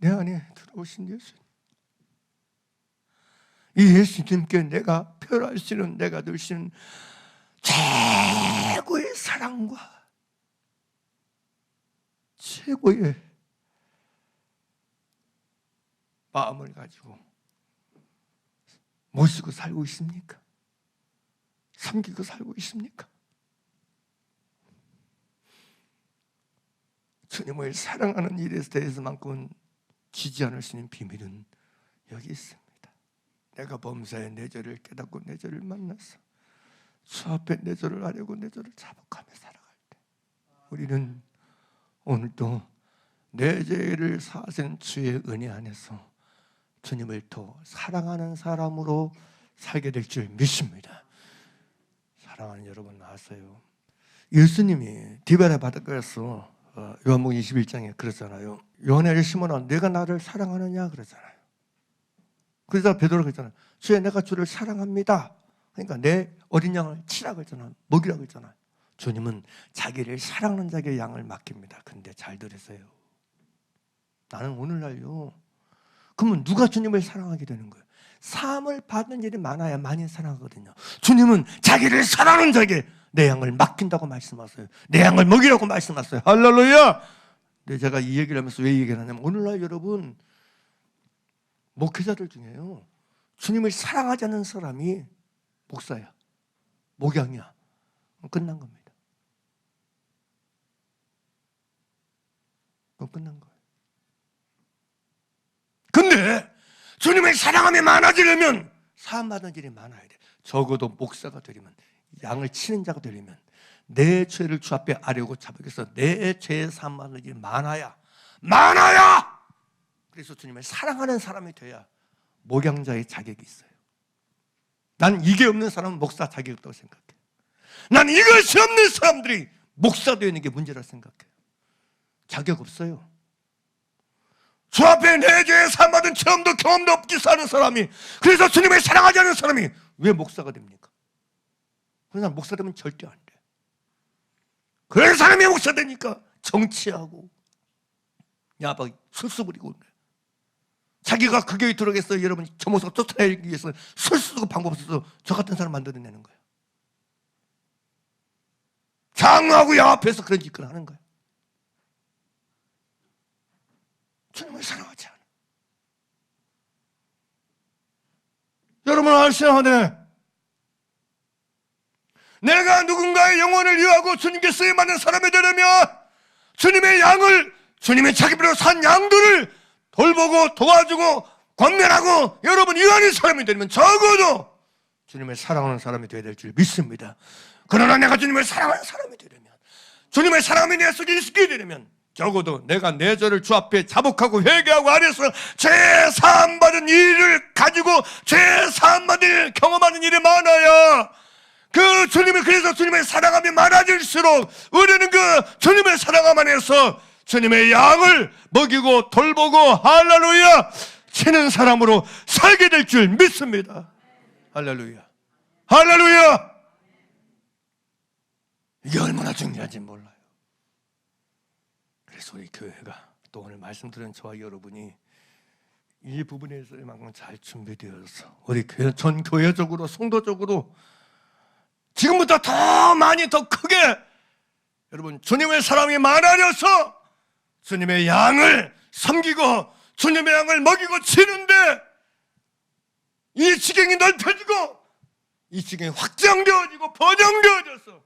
내 안에 들어오신 예수님, 이 예수님께 내가 표현할 수 있는, 내가 늘 수 있는 최고의 사랑과 최고의 마음을 가지고 모시고 살고 있습니까? 섬기고 살고 있습니까? 주님을 사랑하는 일에 대해서만큼은 지지 않을 수 있는 비밀은 여기 있습니다. 내가 범사에 내 죄를 깨닫고 내 죄를 만나서 주 앞에 내 죄를 아뢰고 내 죄를 자복하며 살아갈 때 우리는 오늘도 내 죄를 사하시는 주의 은혜 안에서 주님을 더 사랑하는 사람으로 살게 될 줄 믿습니다. 사랑하는 여러분 아세요? 예수님이 디베라 바닷가에서 요한복음 21장에 그러잖아요. 요한의 시몬아 내가 나를 사랑하느냐 그러잖아요. 그러자 베드로가 그랬잖아요. 주여 내가 주를 사랑합니다. 그러니까 내 어린 양을 치라고 그랬잖아요. 먹이라고 했잖아요. 주님은 자기를 사랑하는 자에게 양을 맡깁니다. 근데 잘 들으세요. 나는 오늘날요. 그러면 누가 주님을 사랑하게 되는 거예요? 사함을 받는 일이 많아야 많이 사랑하거든요. 주님은 자기를 사랑하는 자에게 내 양을 맡긴다고 말씀하세요. 내 양을 먹이라고 말씀하세요. 할렐루야! 근데 제가 이 얘기를 하면서 왜 이 얘기를 하냐면 오늘날 여러분 목회자들 중에요. 주님을 사랑하지 않는 사람이 목사야. 목양이야. 끝난 겁니다. 그건 끝난 거예요. 근데 주님을 사랑하며 많아지려면 사함받는 일이 많아야 돼. 적어도 목사가 되려면 양을 치는 자가 되려면 내 죄를 주 앞에 아뢰고 자복해서 내 죄의 사함받는 일이 많아야 그래서 주님을 사랑하는 사람이 돼야 목양자의 자격이 있어요. 난 이게 없는 사람은 목사 자격이 없다고 생각해. 난 이것이 없는 사람들이 목사 되는 게 문제라고 생각해. 자격 없어요. 주 앞에 내 죄의 사함받은 체험도 경험도 없이 사는 사람이 그래서 주님을 사랑하지 않는 사람이 왜 목사가 됩니까? 그러나 목사 되면 절대 안 돼. 그런 사람이 목사 되니까 정치하고 야박 술수 부리고 자기가 그 교회 들어가겠어요. 여러분 저 목사가 쫓아내기 위해서 술수고 방법 없어서 저 같은 사람 만들어내는 거예요. 장로하고 야합해서 그런 짓을 하는 거예요. 주님을 사랑하지 않아. 여러분 아시나네? 내가 누군가의 영혼을 위하고 주님께 쓰임받는 사람이 되려면 주님의 양을 주님의 자기별로 산 양들을 돌보고 도와주고 권면하고 여러분 이하는 사람이 되려면 적어도 주님을 사랑하는 사람이 되어야 될 줄 믿습니다. 그러나 내가 주님을 사랑하는 사람이 되려면 주님의 사랑이 내 속에 있게 되려면 적어도 내가 내 죄를 주 앞에 자복하고 회개하고 아래서 죄 사함받은 일을 가지고 죄 사함받은 일을 경험하는 일이 많아야 그 주님을 그래서 주님을 사랑하며 많아질수록 우리는 그 주님의 사랑함 안에서 주님의 양을 먹이고 돌보고 할렐루야 치는 사람으로 살게 될 줄 믿습니다. 할렐루야 할렐루야. 이게 얼마나 중요한지 몰라요. 그래서 우리 교회가 또 오늘 말씀드린 저와 여러분이 이 부분에서 이만큼 잘 준비되어서 우리 교회 전 교회적으로 성도적으로 지금부터 더 많이 더 크게 여러분 주님의 사랑이 많아져서 주님의 양을 섬기고 주님의 양을 먹이고 치는데 이 지경이 넓혀지고 이 지경이 확장되어지고 번영되어져서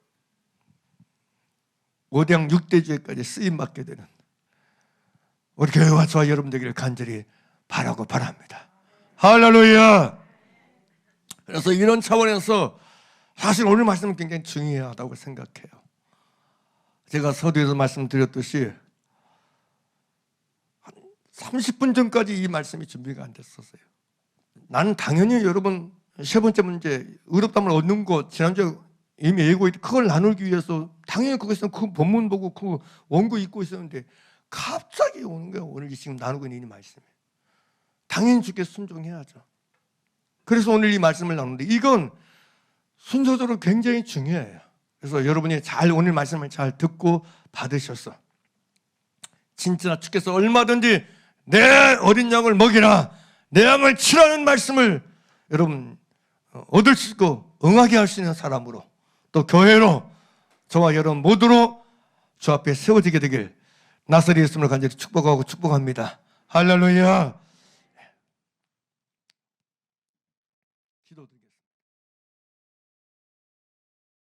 5대 6대주에까지 쓰임받게 되는 우리 교회와 저와 여러분 되기를 간절히 바라고 바랍니다. 할렐루야. 그래서 이런 차원에서 사실 오늘 말씀은 굉장히 중요하다고 생각해요. 제가 서두에서 말씀드렸듯이 한 30분 전까지 이 말씀이 준비가 안 됐었어요. 나는 당연히 여러분 세 번째 문제 의롭다함을 얻는 것 지난주에 이미 예고했는데 그걸 나누기 위해서 당연히 거기서 그 본문 보고 그 원고 읽고 있었는데 갑자기 오는 거예요. 오늘 지금 나누고 있는 이 말씀이. 당연히 주께 순종해야죠. 그래서 오늘 이 말씀을 나누는데 이건 순서적으로 굉장히 중요해요. 그래서 여러분이 잘 오늘 말씀을 잘 듣고 받으셔서 진짜 주께서 얼마든지 내 어린 양을 먹이라 내 양을 치라는 말씀을 여러분 얻을 수 있고 응하게 할 수 있는 사람으로 또 교회로 저와 여러분 모두로 주 앞에 세워지게 되길 나사렛 예수님을 간절히 축복하고 축복합니다. 할렐루야. 기도드리겠습니다.